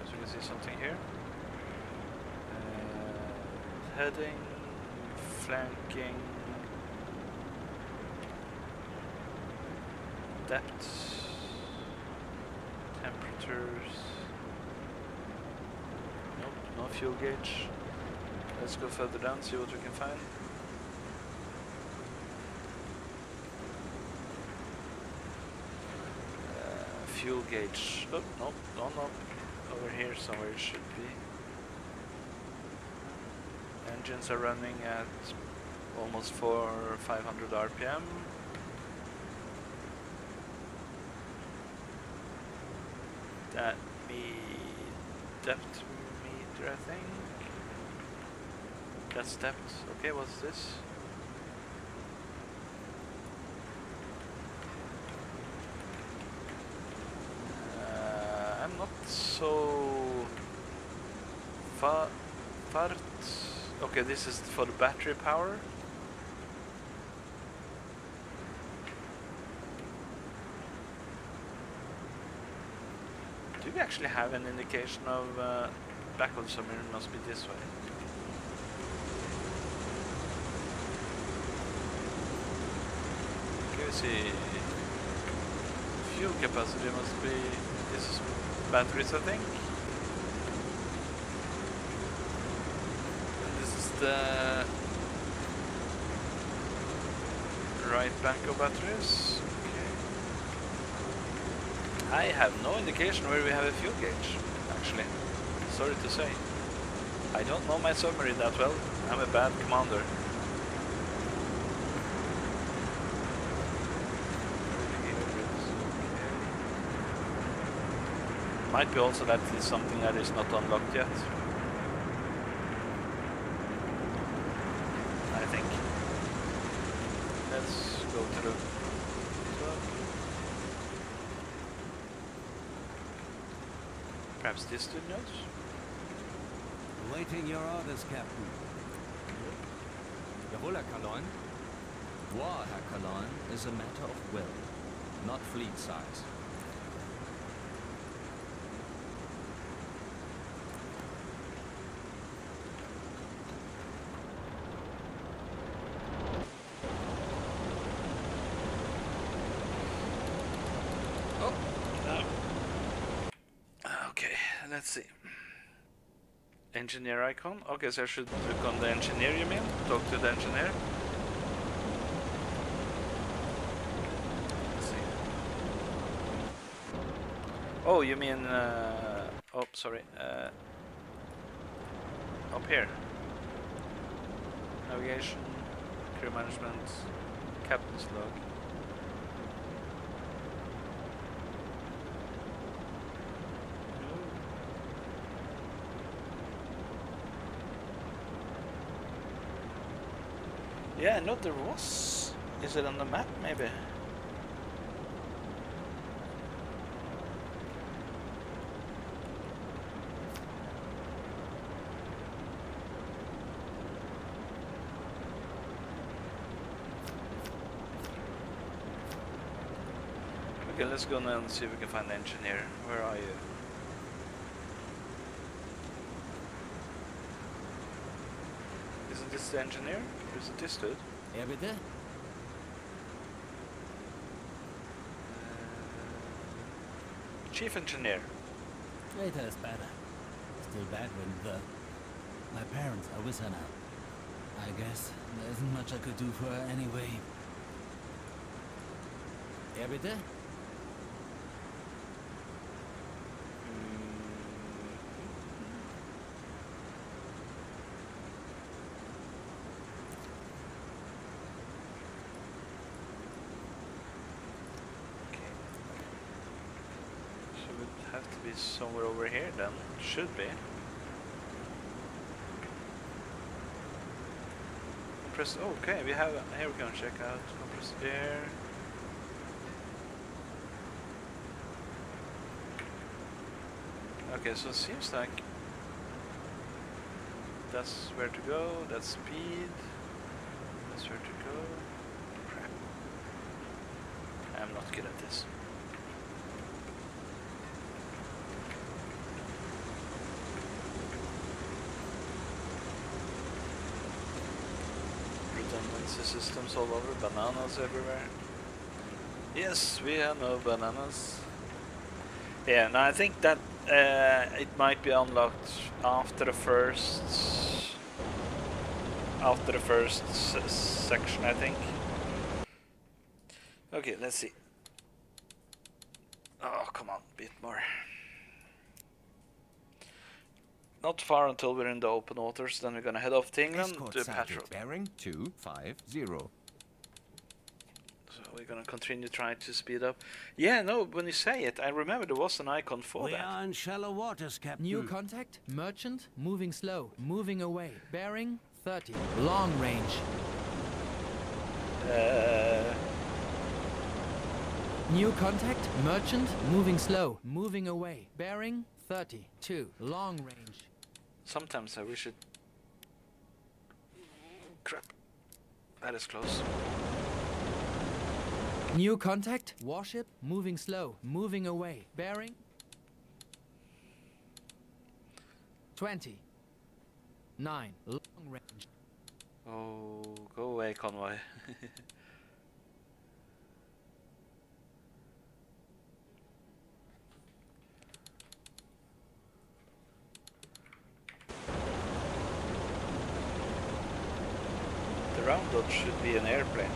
As you can see something here. Heading, flanking, depth, temperatures. Nope, no fuel gauge. Let's go further down, see what we can find. Fuel gauge. Oh, nope, no. Over here somewhere it should be. Engines are running at almost 400 or 500 RPM. That depth meter, I think. That's depth. Okay, what's this? I'm not so far. Okay, this is for the battery power. Do we actually have an indication of back of the submarine? Must be this way. Okay, we see fuel capacity must be, this is batteries, I think. The right bank of batteries. Okay. I have no indication where we have a fuel gauge, actually. Sorry to say. I don't know my submarine that well. I'm a bad commander. Might be also that it's something that is not unlocked yet. Let's go to the top. Perhaps this dude knows? Awaiting your orders, Captain. Jawohl, Herr Kaloin. War, Herr Kaloin, is a matter of will, not fleet size. Let's see. Engineer icon. Okay, so I should look on the engineer, you mean? Talk to the engineer. Let's see. Oh, you mean... oh, sorry. Up here. Navigation, crew management, captain's log. Yeah, no, there was. Is it on the map, maybe? Okay, let's go now and see if we can find the engineer. Where are you? Isn't this the engineer? Or is it this dude? Ja, bitte? Chief engineer. Later is better. Still bad when my parents are with her now. I guess there isn't much I could do for her anyway. Ja, bitte? Have to be somewhere over here then. Should be. Compressed. Oh, okay, we have. Here we go. Check out compressed air. Okay, so it seems like that's where to go. That's speed. That's where to go. Crap. I'm not good at this. Redundancy systems all over, bananas everywhere. Yes, we have no bananas. Yeah, no, I think that it might be unlocked after the first section, I think. Okay, let's see. Oh, come on, a bit more. Not far until we're in the open waters, then we're gonna head off to England to patrol. Bearing 250. So we're gonna continue trying to speed up. Yeah, no, when you say it, I remember there was an icon for We that. are in shallow waters, Captain. New contact, merchant, moving slow, moving away, bearing 30, long range. New contact, merchant, moving slow, moving away, bearing 32, long range. Sometimes I wish it... Crap. That is close. New contact, warship, moving slow, moving away, bearing 20, 9, long range. Oh, go away, convoy. The round dot should be an airplane.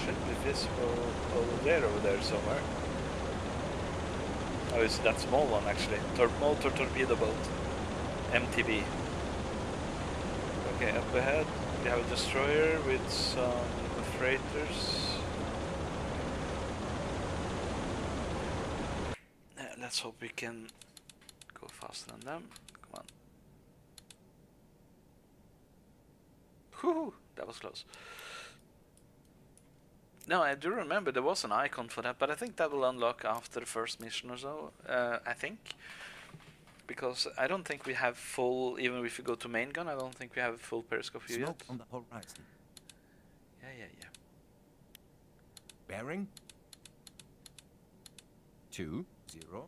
Should be visible over there somewhere. Oh, it's that small one actually. Motor torpedo boat. MTB. Okay, up ahead we have a destroyer with some freighters. Let's hope we can go faster than them. Come on. Whew, that was close. No, I do remember there was an icon for that, but I think that will unlock after the first mission or so. I think. Because I don't think we have full, even if we go to main gun, I don't think we have a full periscope view Smoke yet. on the horizon. Yeah. Bearing 204.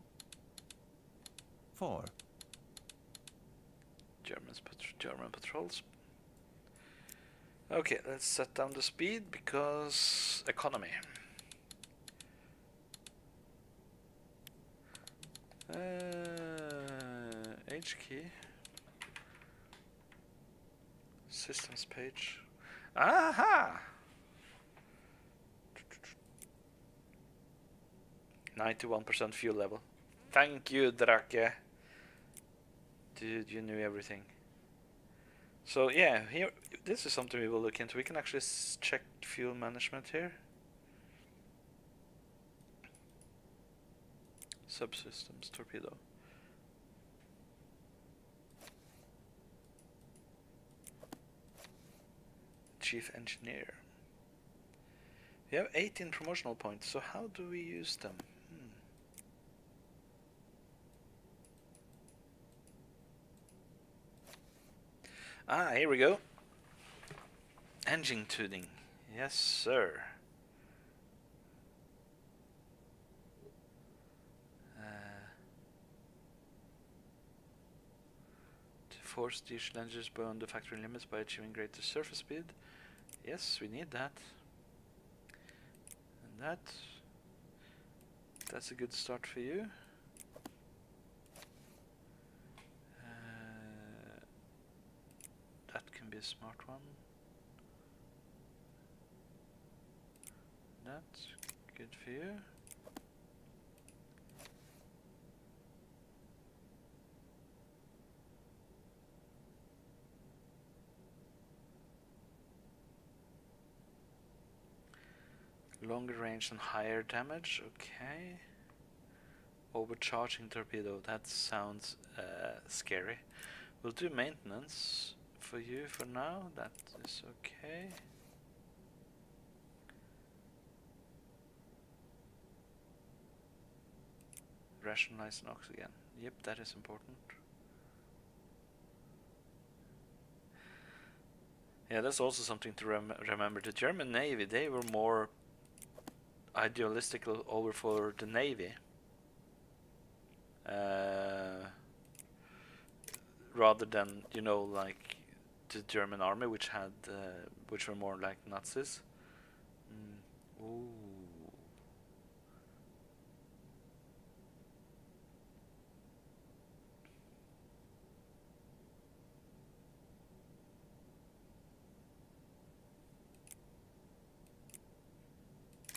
German patrols. Okay, let's set down the speed because economy. H key. Systems page. Aha! 91% fuel level. Thank you, Drake. Dude, you knew everything. So yeah, here this is something we will look into. We can actually check fuel management here. Subsystems torpedo. Chief engineer. We have 18 promotional points, so how do we use them? Ah, here we go. Engine tuning. Yes, sir. To force diesel engines beyond the factory limits by achieving greater surface speed. Yes, we need that. And that's a good start for you. That can be a smart one. That's good for you. Longer range and higher damage, okay. Overcharging torpedo, that sounds scary. We'll do maintenance for you for now, that is okay. Rationalize NOx again, yep, that is important. Yeah, that's also something to remember. The German Navy, they were more idealistic over for the Navy. Rather than, you know, like the German army, which had, which were more like Nazis. Ooh.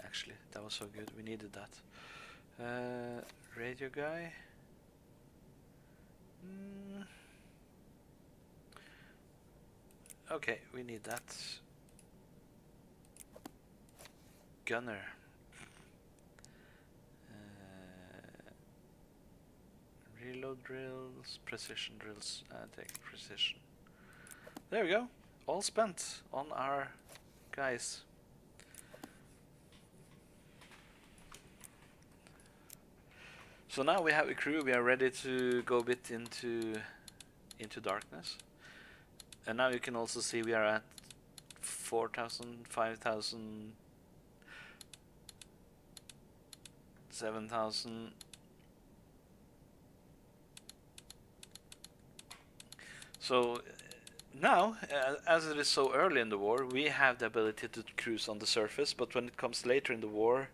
Actually, that was so good. We needed that. Radio guy. Okay, we need that. Gunner. Reload drills, precision drills, take precision. There we go. All spent on our guys. So now we have a crew. We are ready to go a bit into darkness. And now you can also see we are at 4,000, 5,000, 7,000. So now, as it is so early in the war, we have the ability to cruise on the surface, but when it comes later in the war,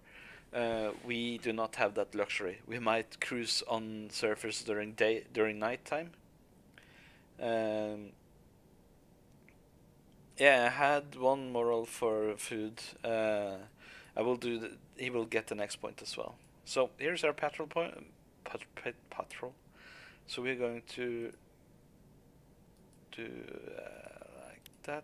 we do not have that luxury. We might cruise on surface during nighttime. Yeah, I had one moral for food. I will do. He will get the next point as well. So here's our patrol point. Patrol. So we're going to do like that.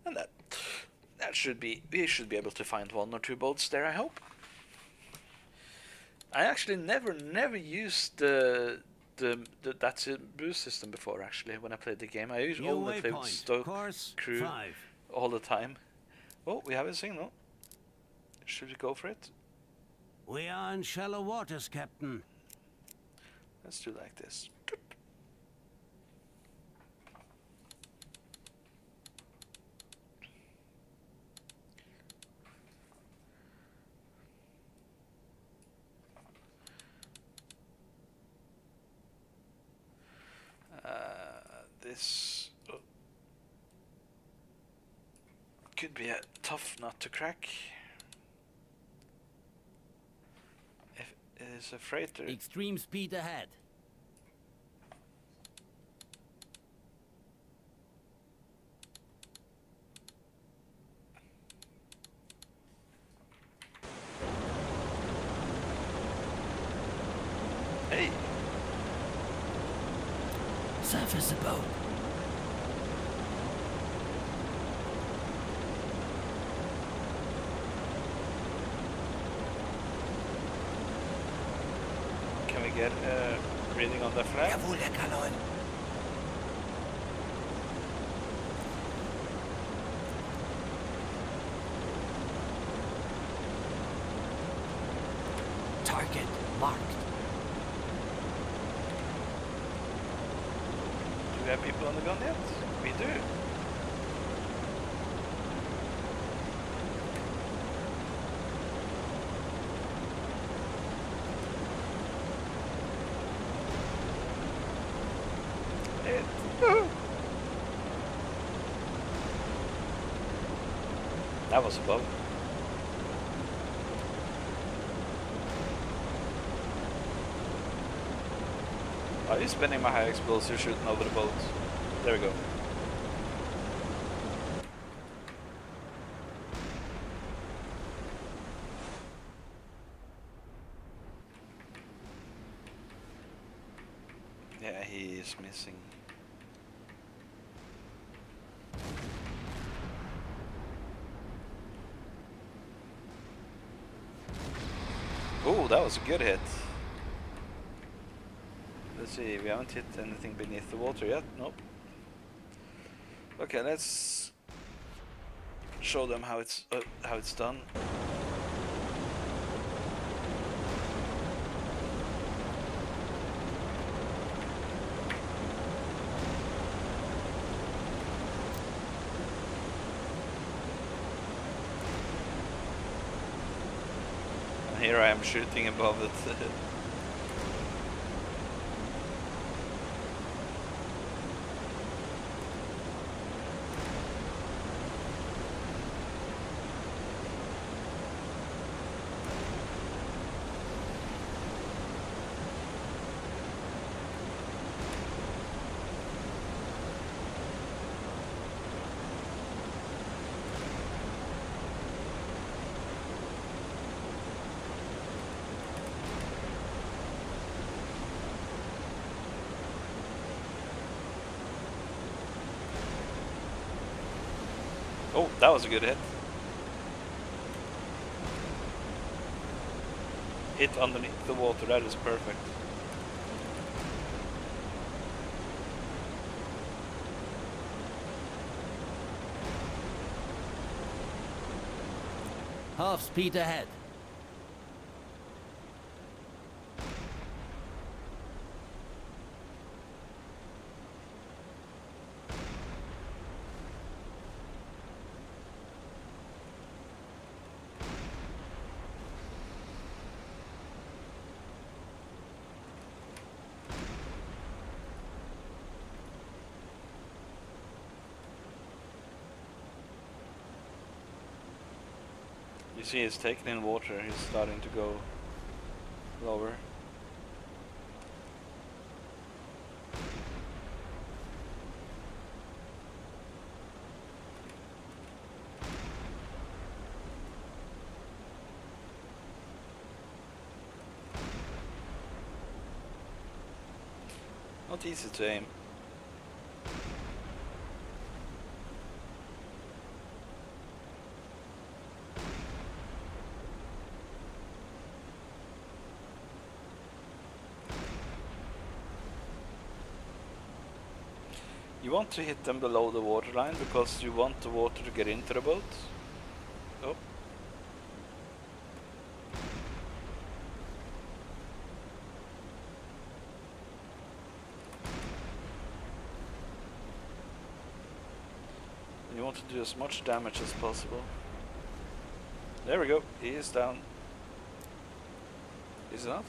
And that should be. We should be able to find one or two boats there, I hope. I actually never used that boost system before. Actually, when I played the game, I only played Stoke Crew 5. All the time. Oh, we have a signal. Should we go for it? We are in shallow waters, Captain. Let's do like this. This could be a tough nut to crack. If it is a freighter. Extreme speed ahead. Hey. Surface the boat. Reading on the flag. Jawohl, Herr Kaloin. Target marked. Do we have people on the gun yet? We do. That was above. Are you spinning my high explosive shooting over the boat? There we go. Yeah, he is missing. Oh, that was a good hit. Let's see, we haven't hit anything beneath the water yet. Nope. Okay, let's show them how it's done. And here I am shooting above it. Oh, that was a good hit. Hit underneath the water, that is perfect. Half speed ahead. You see it's taking in water, he's starting to go lower. Not easy to aim. You want to hit them below the waterline because you want the water to get into the boat. Oh. You want to do as much damage as possible. There we go, he is down. Is he not?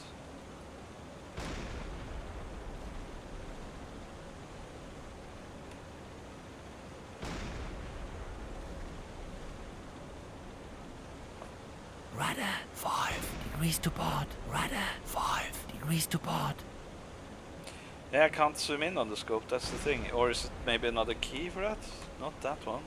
Rudder, 5 degrees to port. Rudder, 5 degrees to port. Yeah, I can't zoom in on the scope, that's the thing. Or is it maybe another key for that? Not that one.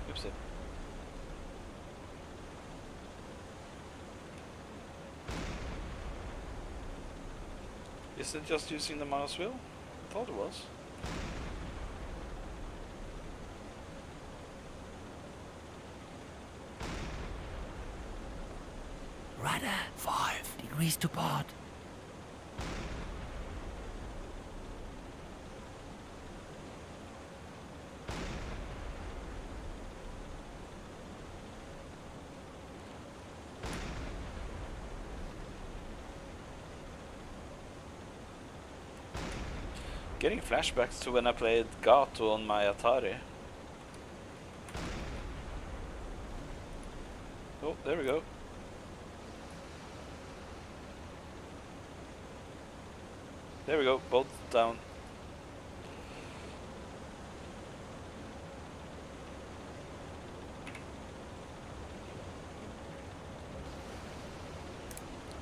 Oopsie. Is it just using the mouse wheel? I thought it was. Rudder 5 degrees to port. Getting flashbacks to when I played Gato on my Atari. Oh, there we go. There we go, both down.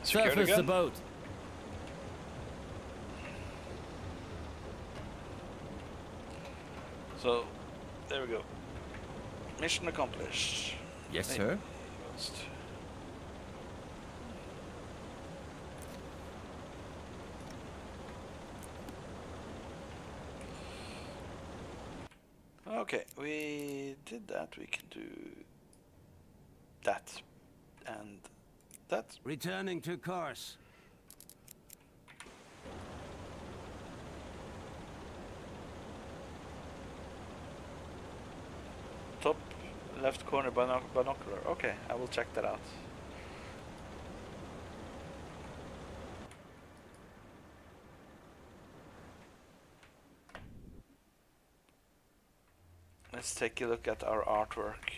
Surface the boat. So, there we go. Mission accomplished. Yes, Hey. sir. Okay, we did that. We can do that and that. Returning to course. Top left corner binocular. Okay, I will check that out. Let's take a look at our artwork.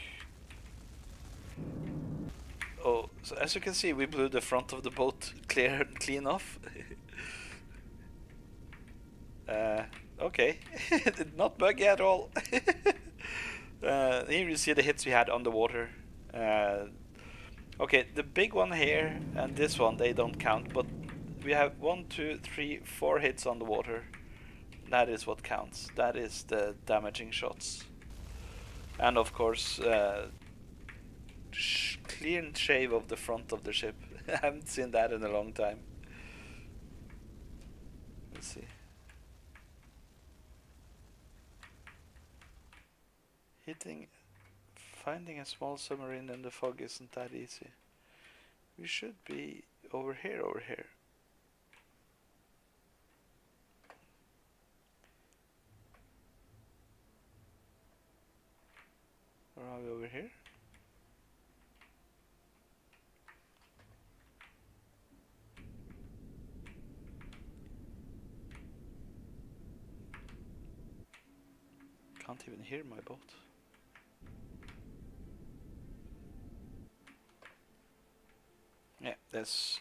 Oh, so as you can see, we blew the front of the boat clean off. Okay, not buggy at all. Here you see the hits we had on the water. Okay, the big one here and this one, they don't count, but we have 1, 2, 3, 4 hits on the water. That is what counts. That is the damaging shots. And of course, clean shave of the front of the ship. I haven't seen that in a long time. Let's see. Finding a small submarine in the fog isn't that easy. We should be over here. Or are we over here? Can't even hear my boat. Yeah, let's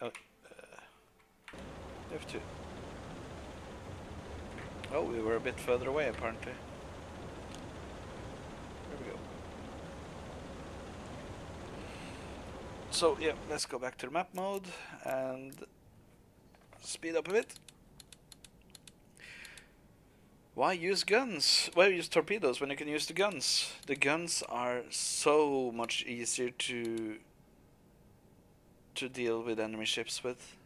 F2. Oh, we were a bit further away apparently. There we go. So yeah, let's go back to the map mode and speed up a bit. Why use guns? Why use torpedoes when you can use the guns? The guns are so much easier to deal with enemy ships with.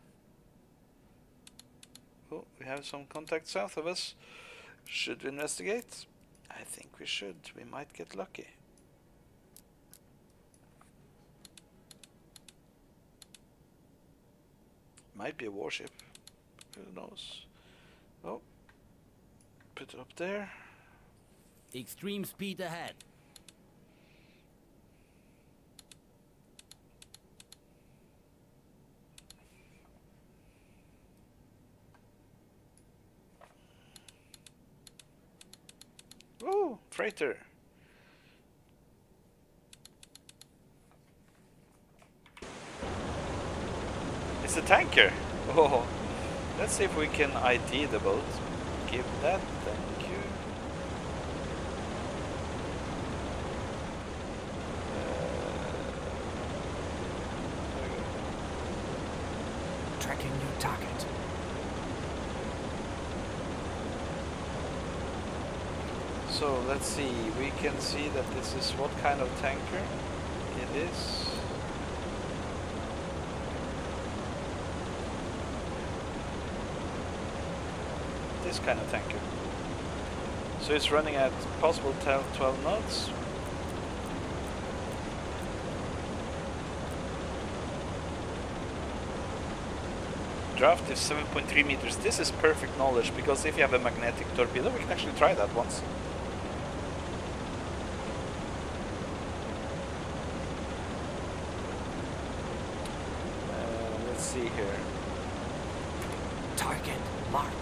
Oh, we have some contact south of us. Should we investigate? I think we should. We might get lucky. Might be a warship. Who knows? Oh. Put it up there. Extreme speed ahead. Ooh, freighter. It's a tanker. Oh, let's see if we can ID the boat. Give that, thank you. There we go. Tracking your target. So let's see, we can see that this is what kind of tanker it is. this kind of tanker. So it's running at possible 12 knots. Draft is 7.3 meters. This is perfect knowledge, because if you have a magnetic torpedo, we can actually try that once. Let's see here. Target marked.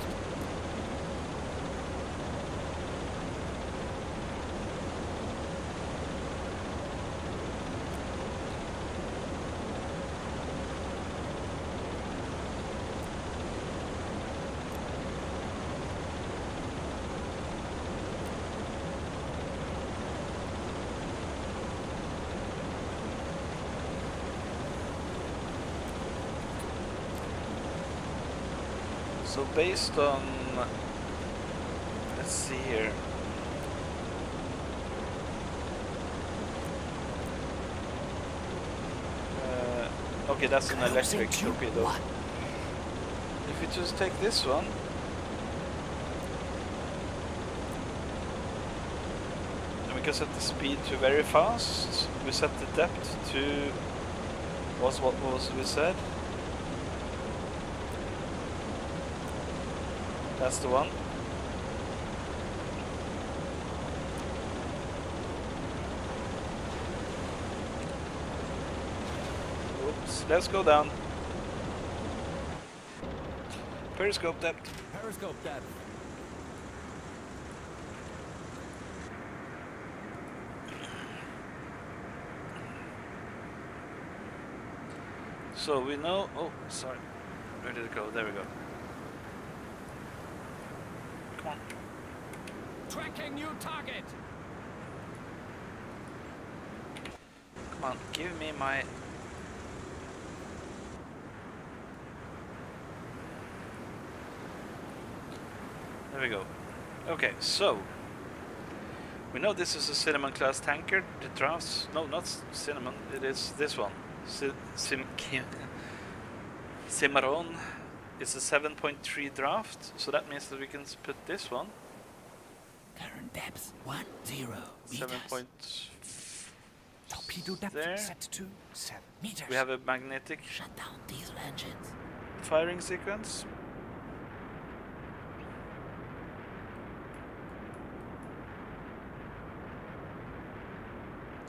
So based on, let's see here. Okay, that's an electric torpedo. If we just take this one, and we can set the speed to very fast. We set the depth to what was we said. That's the one. Oops, let's go down. Periscope depth. Periscope depth. So we know. Oh, sorry. Where did it go? There we go. Come on. Tracking new target. Come on, give me my... There we go. Okay, so we know this is a Cinnamon class tanker. The drafts... No, not Cinnamon. It is this one. Cimarron is a 7.3 draft, so that means that we can put this one. Current depth 10 meters. 7. Torpedo depth there. set to 7 meters. We have a magnetic Shut down diesel engines. firing sequence.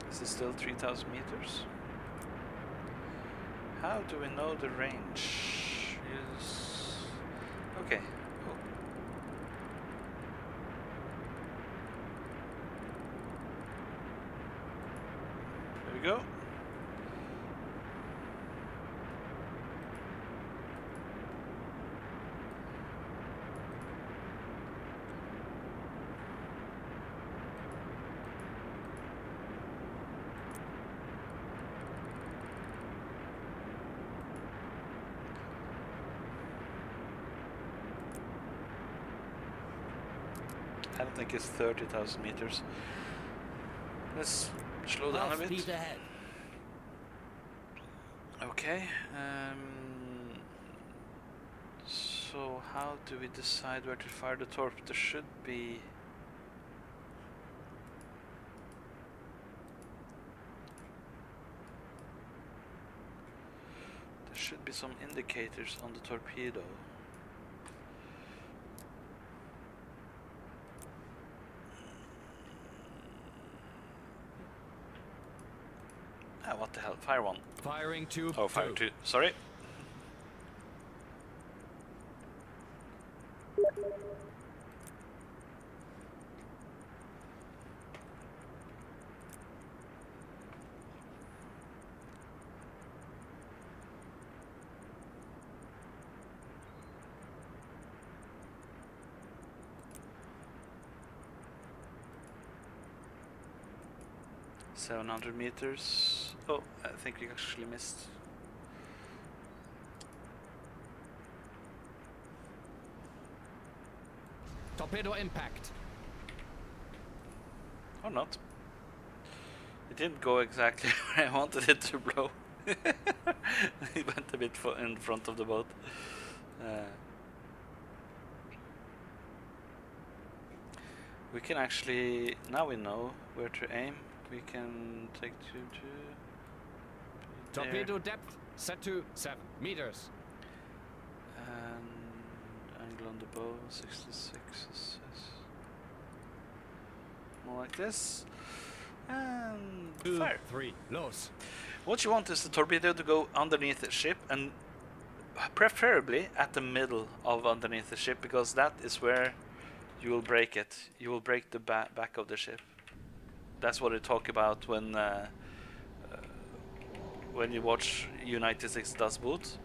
This is still 3,000 meters. How do we know the range? Is okay. Oh. There we go. I don't think it's 30,000 meters. Let's slow down a bit. Speed ahead. Okay. So how do we decide where to fire the torp? There should be... There should be some indicators on the torpedo. Ah, what the hell? Fire one. Firing tube. Oh, fire two. Sorry. $700 meters. Oh, I think we actually missed. Torpedo impact. Or not. It didn't go exactly where I wanted it to blow. It went a bit in front of the boat. We can actually, now we know where to aim. We can take to Torpedo depth set to 7 meters. And angle on the bow 66 is more like this. And 2, fire. 3, los. What you want is the torpedo to go underneath the ship, and preferably at the middle of underneath the ship, because that is where you will break it. You will break the back of the ship. That's what they talk about when you watch U-96 Das Boot.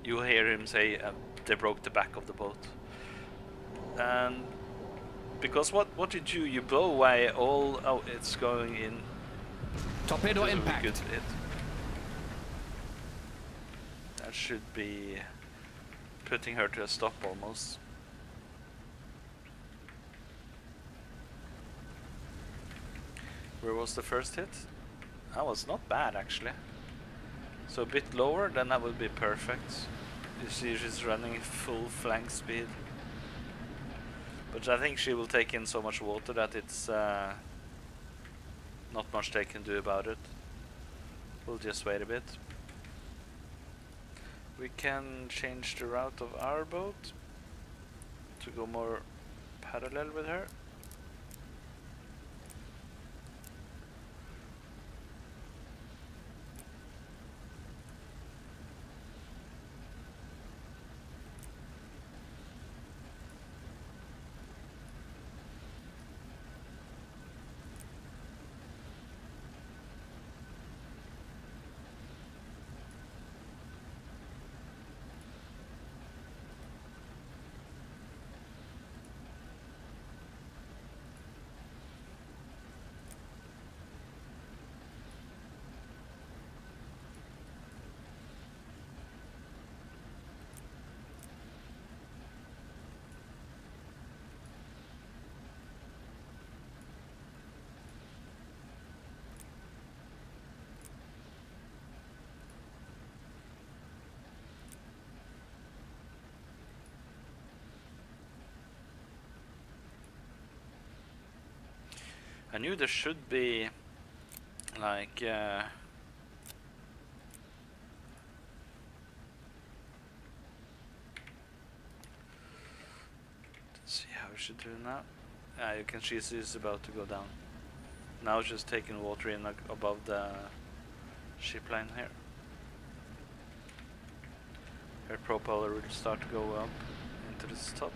You hear him say they broke the back of the boat. And because what you do, you blow away all. Oh, it's going in. Torpedo This is a impact. good hit. That should be putting her to a stop almost. Where was the first hit? That was not bad actually. So a bit lower, then that would be perfect. You see she's running full flank speed. But I think she will take in so much water that it's not much they can do about it. We'll just wait a bit. We can change the route of our boat to go more parallel with her. I knew there should be like let's see how we should do now. You can see she's about to go down. Now it's just taking water in above the ship line here. Her propeller will start to go up into the top,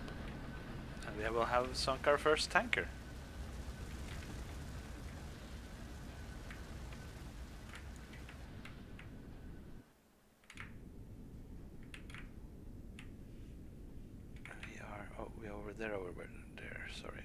and we will have sunk our first tanker. Over there, sorry.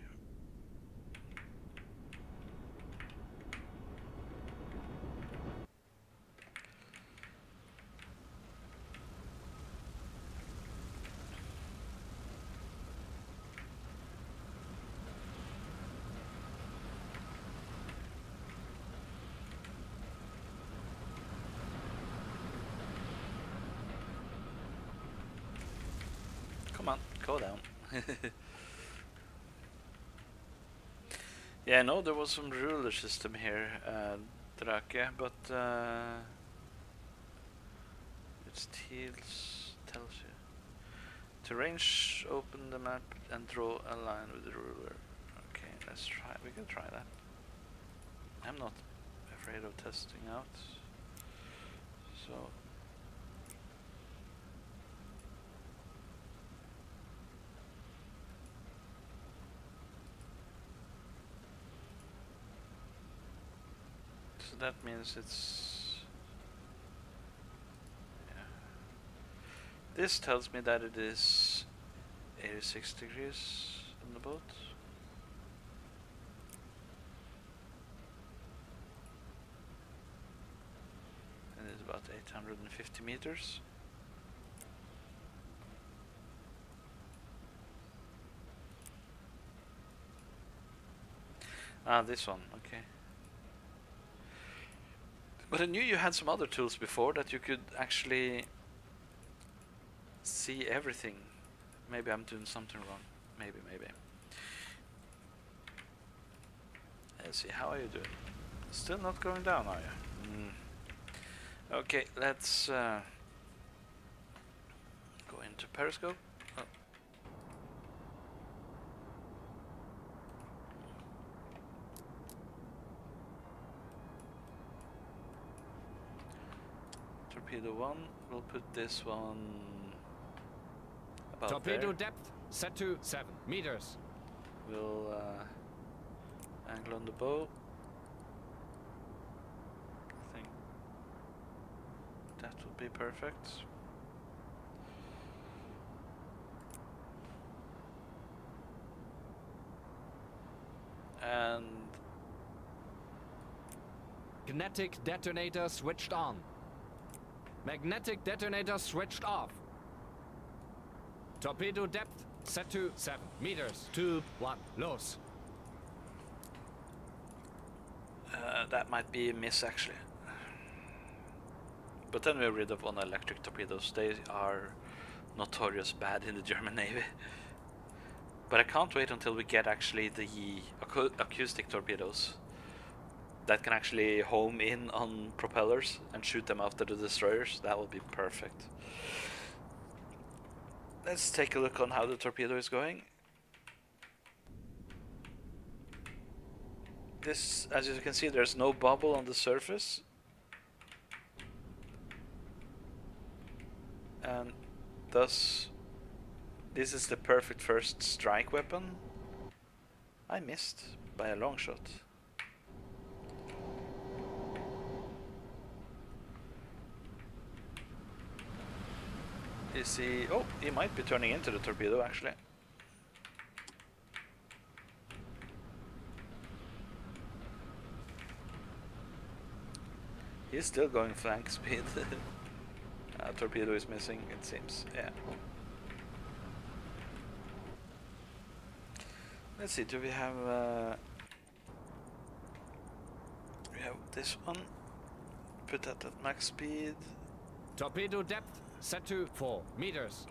Come on, go down. Yeah, I know there was some ruler system here, Drake, but it tells you. To range, open the map and draw a line with the ruler. Okay, let's try. We can try that. I'm not afraid of testing out. So. So that means it's, yeah. This tells me that it is 86 degrees on the boat. And it's about 850 meters. Ah, this one, okay. But I knew you had some other tools before that you could actually see everything. Maybe I'm doing something wrong. Maybe. Let's see, how are you doing? Still not going down, are you? Okay, let's go into Periscope. Oh. Torpedo 1, we'll put this one about Torpedo there. depth set to 7 meters. We'll angle on the bow. I think that would be perfect. And Magnetic detonator switched on. Magnetic detonator switched off. Torpedo depth set to 7 meters. Tube 1, los. that might be a miss actually. But then we're rid of one electric torpedoes. They are notorious bad in the German Navy. But I can't wait until we get actually the acoustic torpedoes that can actually home in on propellers and shoot them after the destroyers. That will be perfect. Let's take a look on how the torpedo is going. This, as you can see, there's no bubble on the surface. And thus, this is the perfect first strike weapon. I missed by a long shot. Is he... Oh, he might be turning into the torpedo actually. He's still going flank speed. Torpedo is missing, it seems. Yeah. Let's see, do we have this one? Put that at max speed. Torpedo depth set to 4 meters.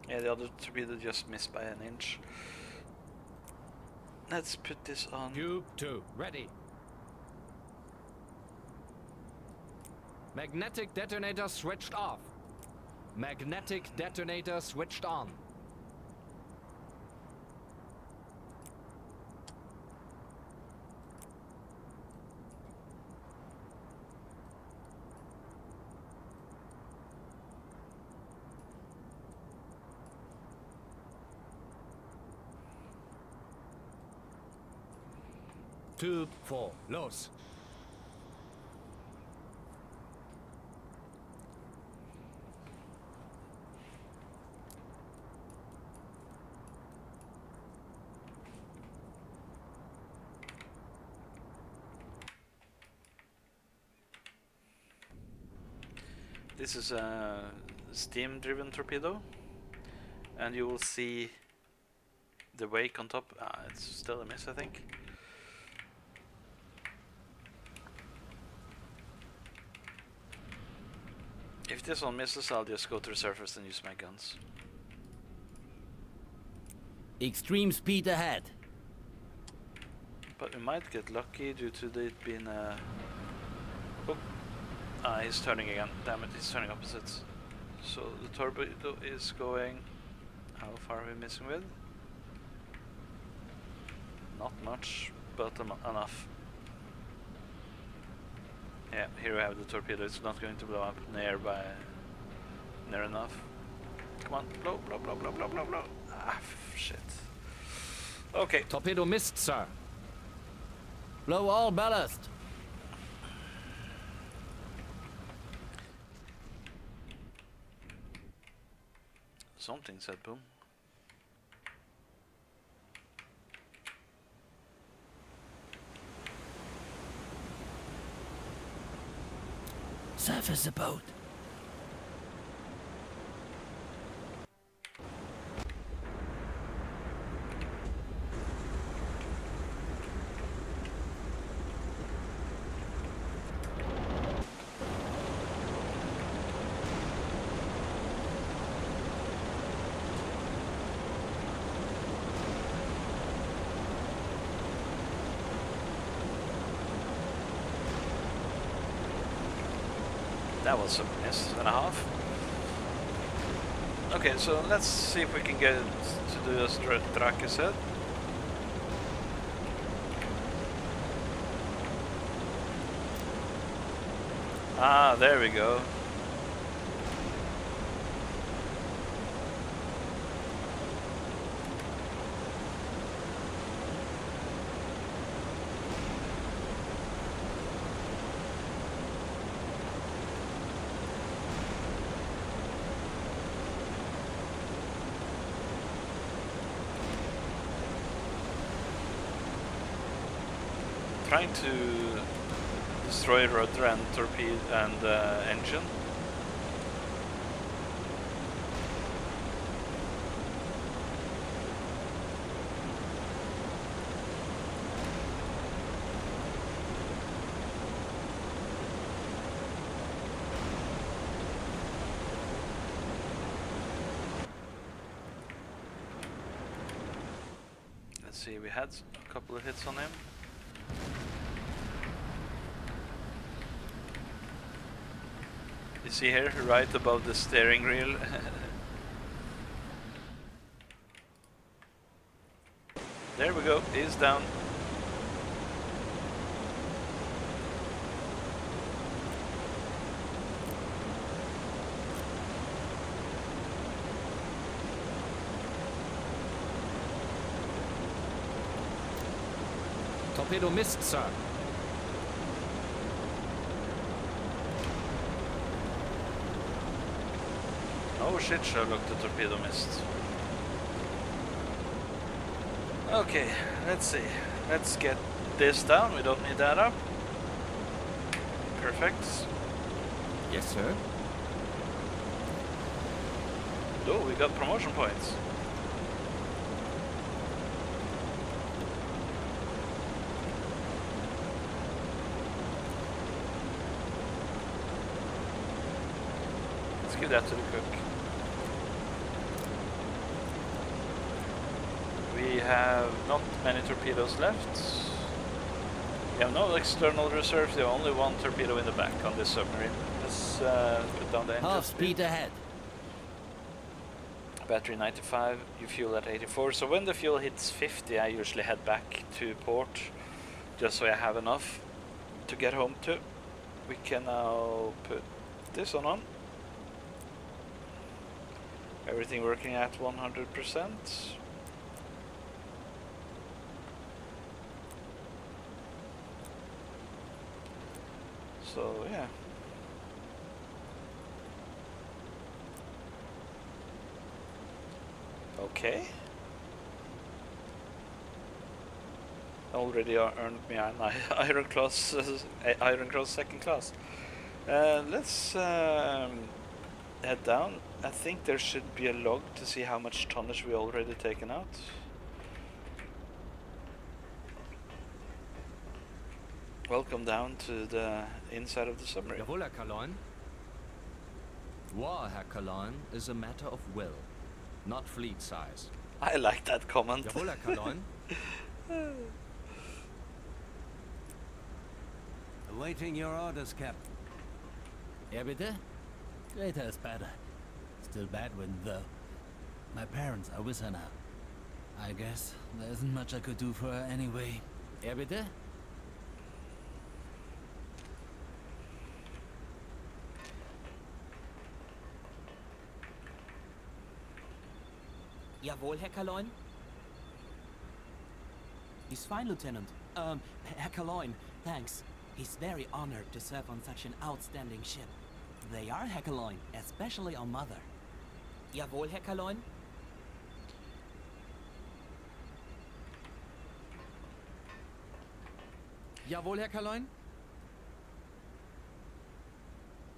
Yeah, the other torpedo just missed by an inch. Let's put this on. Tube 2, ready. Magnetic detonator switched off. Magnetic detonator switched on. Tube 4, los. This is a steam-driven torpedo, and you will see the wake on top. It's still a miss, I think. If this one misses, I'll just go to the surface and use my guns. Extreme speed ahead. But we might get lucky due to it being a... Oh. He's turning again. Damn it, he's turning opposites. So the torpedo is going... How far are we missing with? Not much, but enough. Yeah, here we have the torpedo. It's not going to blow up near enough. Come on, blow, blow, blow, blow, blow, blow, blow. Ah, shit. Okay. Torpedo missed, sir. Blow all ballast. Something said boom. Surface the boat. That was a miss and a half. Okay, so let's see if we can get it to do as Drake said. Ah, there we go. Trying to destroy rudder and torpedo and engine. Let's see, we had a couple of hits on him. You see here, right above the steering wheel. There we go, he's down. Torpedo missed, sir. Oh shit, Sherlock, the torpedo missed. Okay, let's see. Let's get this down, we don't need that up. Perfect. Yes, sir. Oh, we got promotion points. Let's give that to the cook. We have not many torpedoes left. We have no external reserves, we have only one torpedo in the back on this submarine. Let's put down the engine Half speed ahead. Battery 95, you fuel at 84. So when the fuel hits 50, I usually head back to port, just so I have enough to get home to. We can now put this on. Everything working at 100%. So yeah. Okay. Already earned me an Iron Cross, Iron Cross second class. Let's head down. I think there should be a log to see how much tonnage we already taken out. Welcome down to the inside of the submarine. Jawohl, Herr Kaloin. War, Herr Kaloin, is a matter of will, not fleet size. I like that comment. Jawohl, Herr Kaloin. Awaiting your orders, Captain. Ja, bitte? Greater is better. Still Badwind, though. My parents are with her now. I guess there isn't much I could do for her anyway. Ja, bitte? Jawohl, Herr Kaloin. He's fine, Lieutenant. Herr Kaloin, thanks. He's very honored to serve on such an outstanding ship. They are, Herr Kaloin, especially our mother. Jawohl, Herr Kaloin. Jawohl, Herr Kaloin.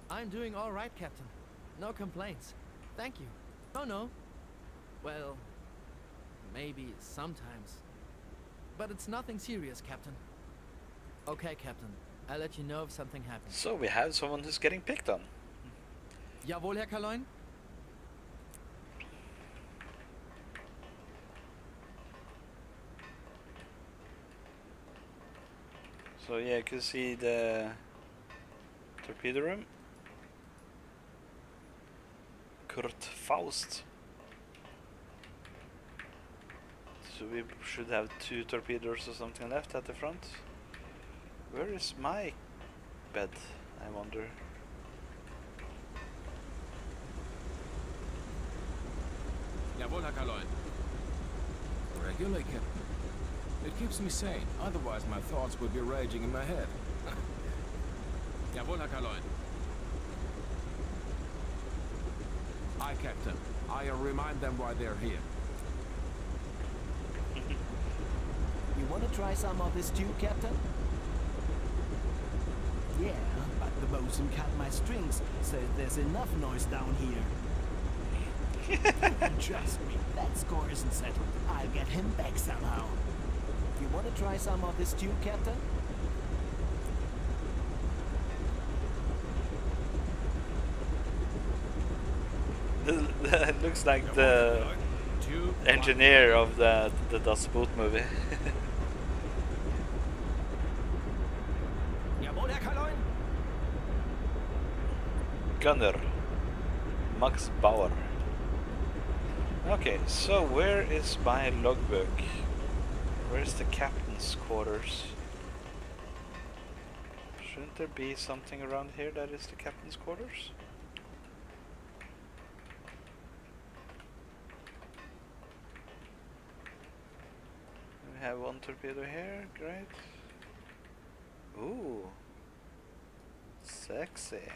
I'm doing all right, Captain. No complaints. Thank you. Oh, no. Well, maybe sometimes. But it's nothing serious, Captain. Okay, Captain. I'll let you know if something happens. So we have someone who's getting picked on. Jawohl, Herr Kaloin. So yeah, you can see the torpedo room. Kurt Faust. So we should have 2 torpedoes or something left at the front. Where is my bed, I wonder? Jawohl, Herr Kaloin. Regularly, Captain. It keeps me sane, otherwise my thoughts would be raging in my head. Jawohl, Herr Kaloin. Aye, Captain. I'll remind them why they're here. You want to try some of this too, Captain? Yeah, but the bosun cut my strings, so there's enough noise down here. Trust me, that score isn't settled. I'll get him back somehow. You want to try some of this too, Captain? It looks like the engineer of the Das Boot movie. Jawohl, Herr Kaloin. Gunner Max Bauer. Okay, so where is my logbook? Where's the captain's quarters? Shouldn't there be something around here that is the captain's quarters? We have 1 torpedo here, great. Ooh, sexy.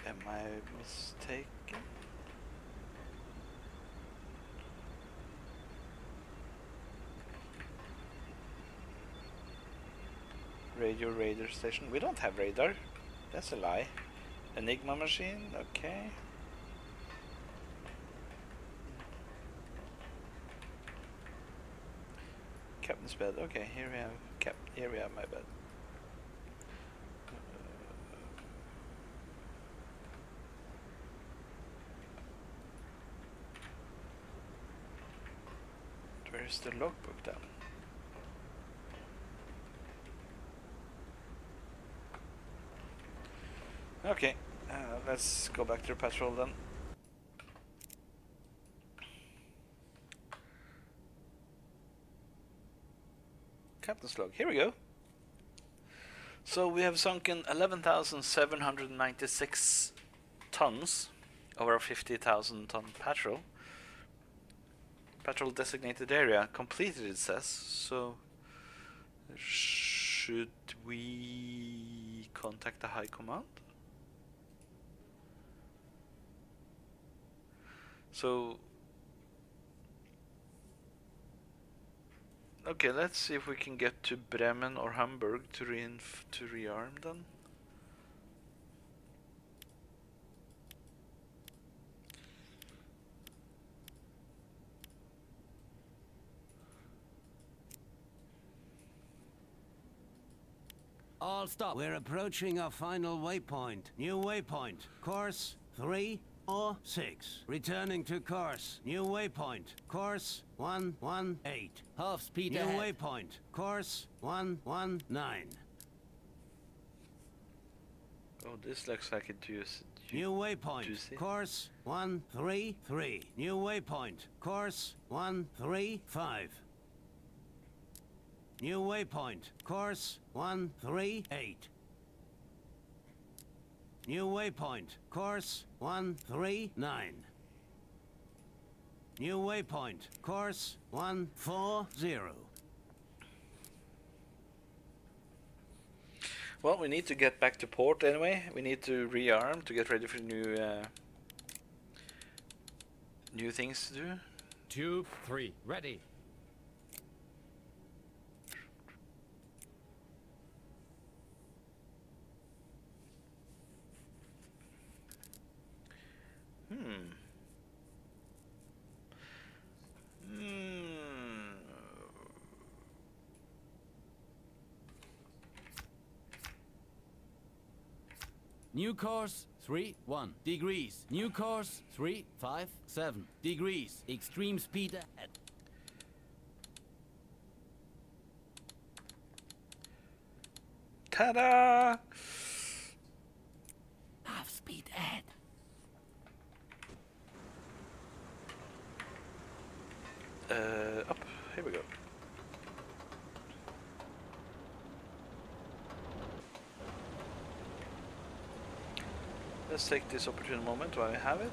Am I mistaken? Radar station. We don't have radar. That's a lie. Enigma machine. Okay. Captain's bed. Okay, here we have here we have my bed. Where's the logbook then? Okay, let's go back to the patrol then. Captain's log, here we go. So we have sunken 11,796 tons of our 50,000 ton patrol. Patrol designated area completed, it says. So should we contact the high command? So okay, let's see if we can get to Bremen or Hamburg to rearm them. All stop. We're approaching our final waypoint. New waypoint. Course 346. Returning to course. New waypoint. Course 118. Half speed New ahead. waypoint. Course 119. Oh, this looks like a New waypoint. juicy. Course 133. New waypoint. Course 135. New waypoint. Course 138. New waypoint. Course 139. New waypoint. Course 140. Well, we need to get back to port anyway. We need to rearm to get ready for new things to do. Tube 3, ready. New course 31 degrees. New course 357 degrees. Extreme speed ahead. Ta-da! speed ahead. Up. Here we go. Let's take this opportune moment while I have it.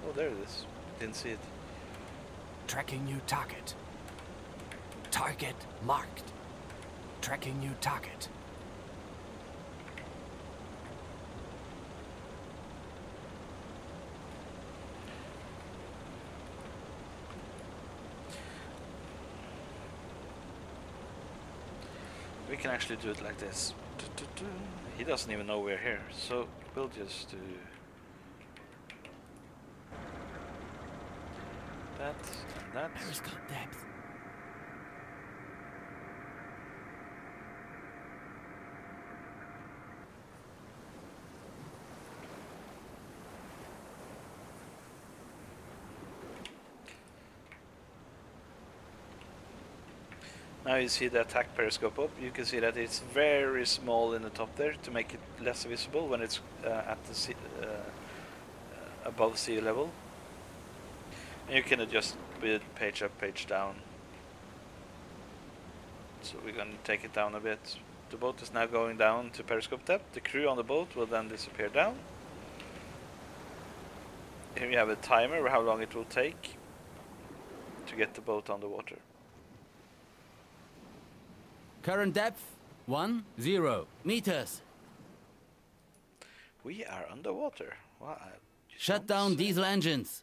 Oh, there it is. Didn't see it. Tracking new target. Target marked. Tracking new target. We can actually do it like this. He doesn't even know we're here, so we'll just do that and that. Periscope depth. Now you see the attack periscope up. You can see that it's very small in the top there to make it less visible when it's at the sea, above sea level. And you can adjust with page up, page down. So we're going to take it down a bit. The boat is now going down to periscope depth. The crew on the boat will then disappear down. Here you have a timer how long it will take to get the boat on the water. Current depth 10 meters. We are underwater. Wow. Shut down diesel engines.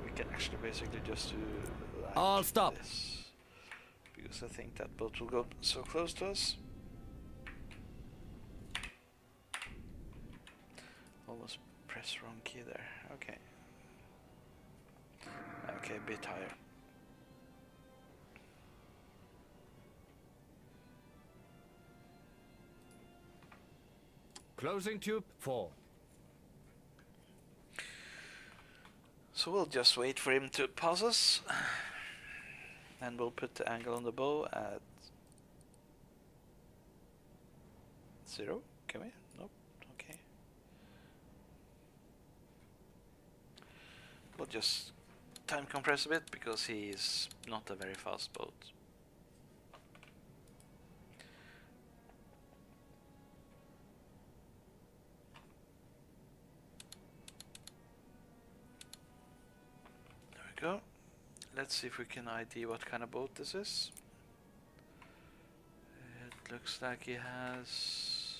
We can actually basically just do like All stop. this, because I think that boat will go so close to us. Almost press wrong key there. Okay. Okay, a bit higher. Closing tube 4. So we'll just wait for him to pass us, and we'll put the angle on the bow at 0. Can we? Nope. Okay. We'll just time compress a bit because he's not a very fast boat. There we go. Let's see if we can ID what kind of boat this is. It looks like he has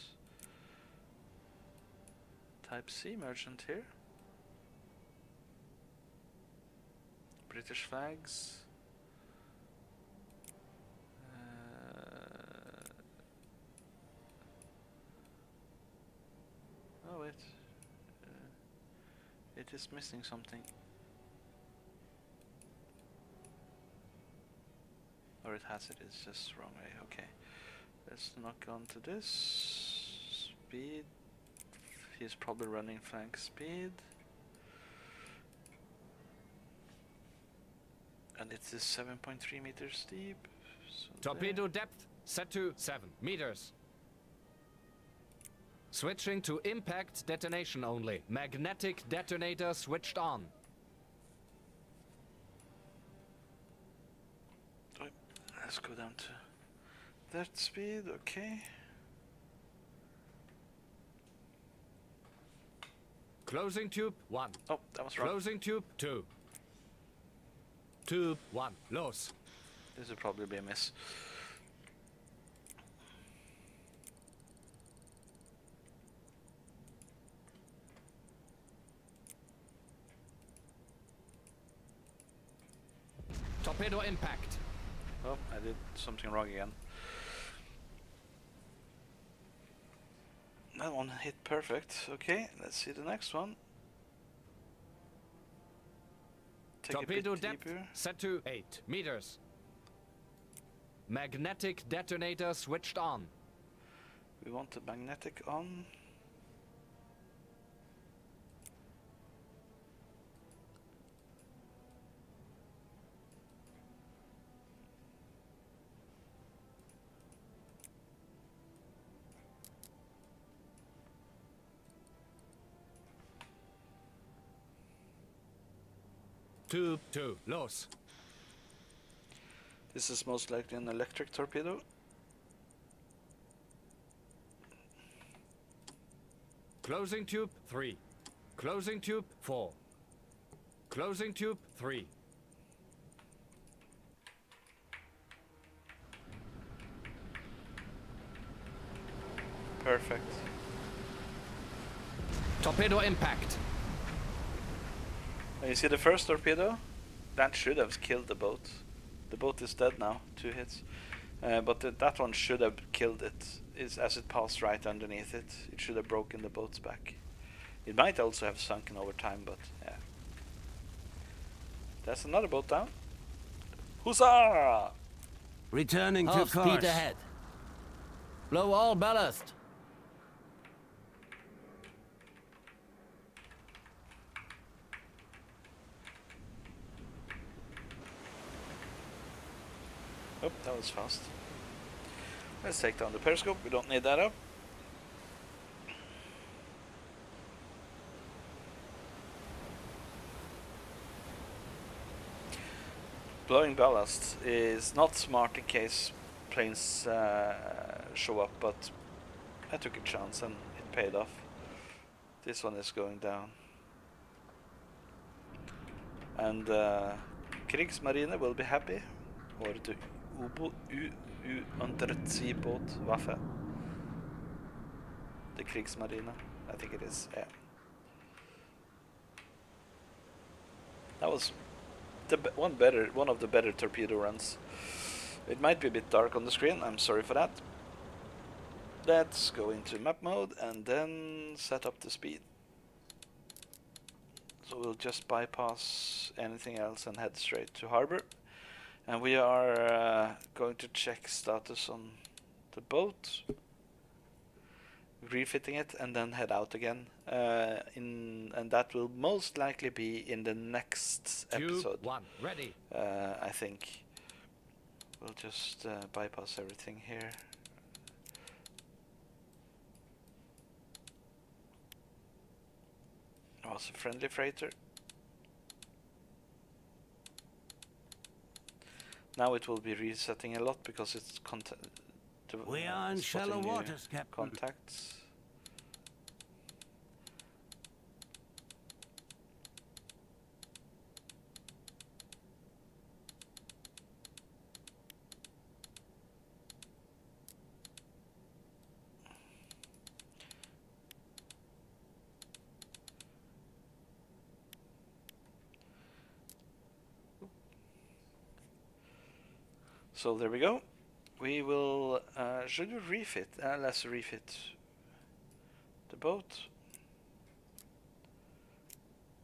Type C merchant here. British flags. Oh wait, it is missing something. Or it has it, it's just wrong way. Okay, let's knock on to this. Speed. He's probably running flank speed. And it is 7.3 meters deep. So Torpedo depth set to 7 meters. Switching to impact detonation only. Magnetic detonator switched on. Oh, let's go down to that speed, okay. Closing tube 1. Oh, that was wrong. Closing tube 2. Tube 1. Los. This will probably be a miss. Torpedo impact. Oh, I did something wrong again. That one hit perfect. Okay, let's see the next one. Take Torpedo a bit depth deeper. set to 8 meters. Magnetic detonator switched on. We want the magnetic on. Tube 2, los. This is most likely an electric torpedo. Closing tube 3. Closing tube 4. Closing tube 3. Perfect. Torpedo impact. You see the first torpedo? That should have killed the boat. The boat is dead now, 2 hits. But that one should have killed it, as it passed right underneath it. It should have broken the boat's back. It might also have sunken over time, but yeah. That's another boat down. Huzzah! Returning to Half course. speed ahead. Blow all ballast. Oh, that was fast. Let's take down the periscope. We don't need that up. Blowing ballast is not smart in case planes show up, but I took a chance and it paid off. This one is going down. And Kriegsmarine will be happy. Or the U-Unterseebåt Waffe. The Kriegsmarine, I think it is, yeah. That was the one of the better torpedo runs. It might be a bit dark on the screen, I'm sorry for that. Let's go into map mode and then set up the speed. So we'll just bypass anything else and head straight to harbor. And we are going to check status on the boat, refitting it, and then head out again. And that will most likely be in the next episode. Tube 1, ready. I think. We'll just bypass everything here. Oh, it's a friendly freighter. Now it will be resetting a lot because it's We are in shallow waters, Captain. Contacts. So there we go. We will, should we refit? Let's refit the boat.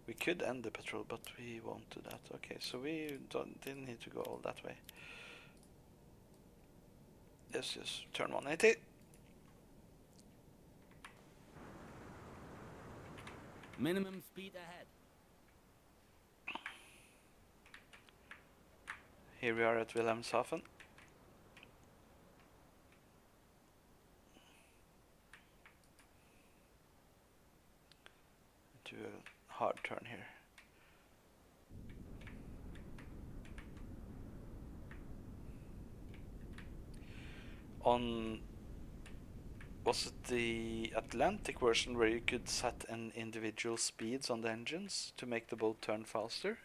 We could end the patrol, but we won't do that. Okay, so we didn't need to go all that way. Let's just turn 180. Minimum speed ahead. Here we are at Wilhelmshaven. Do a hard turn here. Was it the Atlantic version where you could set an individual speeds on the engines to make the boat turn faster?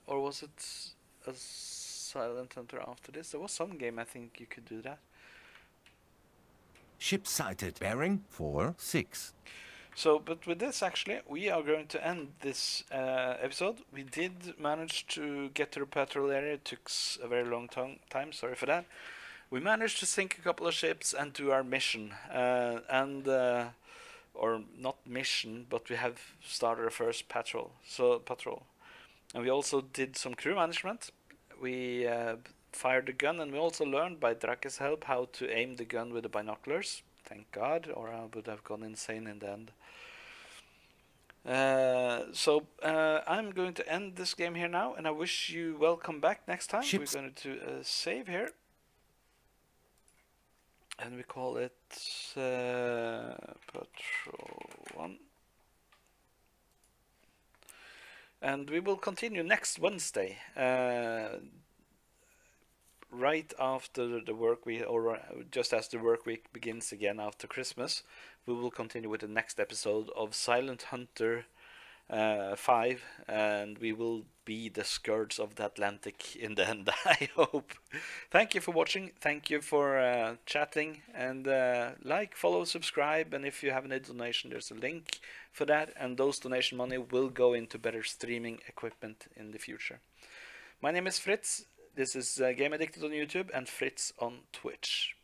Or was it a Silent Hunter after this? There was some game I think you could do that. Ship sighted. Bearing 4-6. So, but with this actually, we are going to end this episode. We did manage to get to the patrol area. It took a very long time, sorry for that. We managed to sink a couple of ships and do our mission. Or not mission, but we have started our first patrol. And we also did some crew management. We fired the gun, and we also learned by Drake's help how to aim the gun with the binoculars. Thank God, or I would have gone insane in the end. I'm going to end this game here now, and I wish you welcome back next time. Ships. We're going to save here. And we call it Patrol 1. And we will continue next Wednesday, right after the work week, or just as the work week begins again after Christmas. We will continue with the next episode of Silent Hunter 5, and we will be the Scourge of the Atlantic in the end, I hope. Thank you for watching, thank you for chatting, and like, follow, subscribe, and if you have any donation, there's a link for that, and those donation money will go into better streaming equipment in the future. My name is Fritz, this is Game Addicted on YouTube and Fritz on Twitch.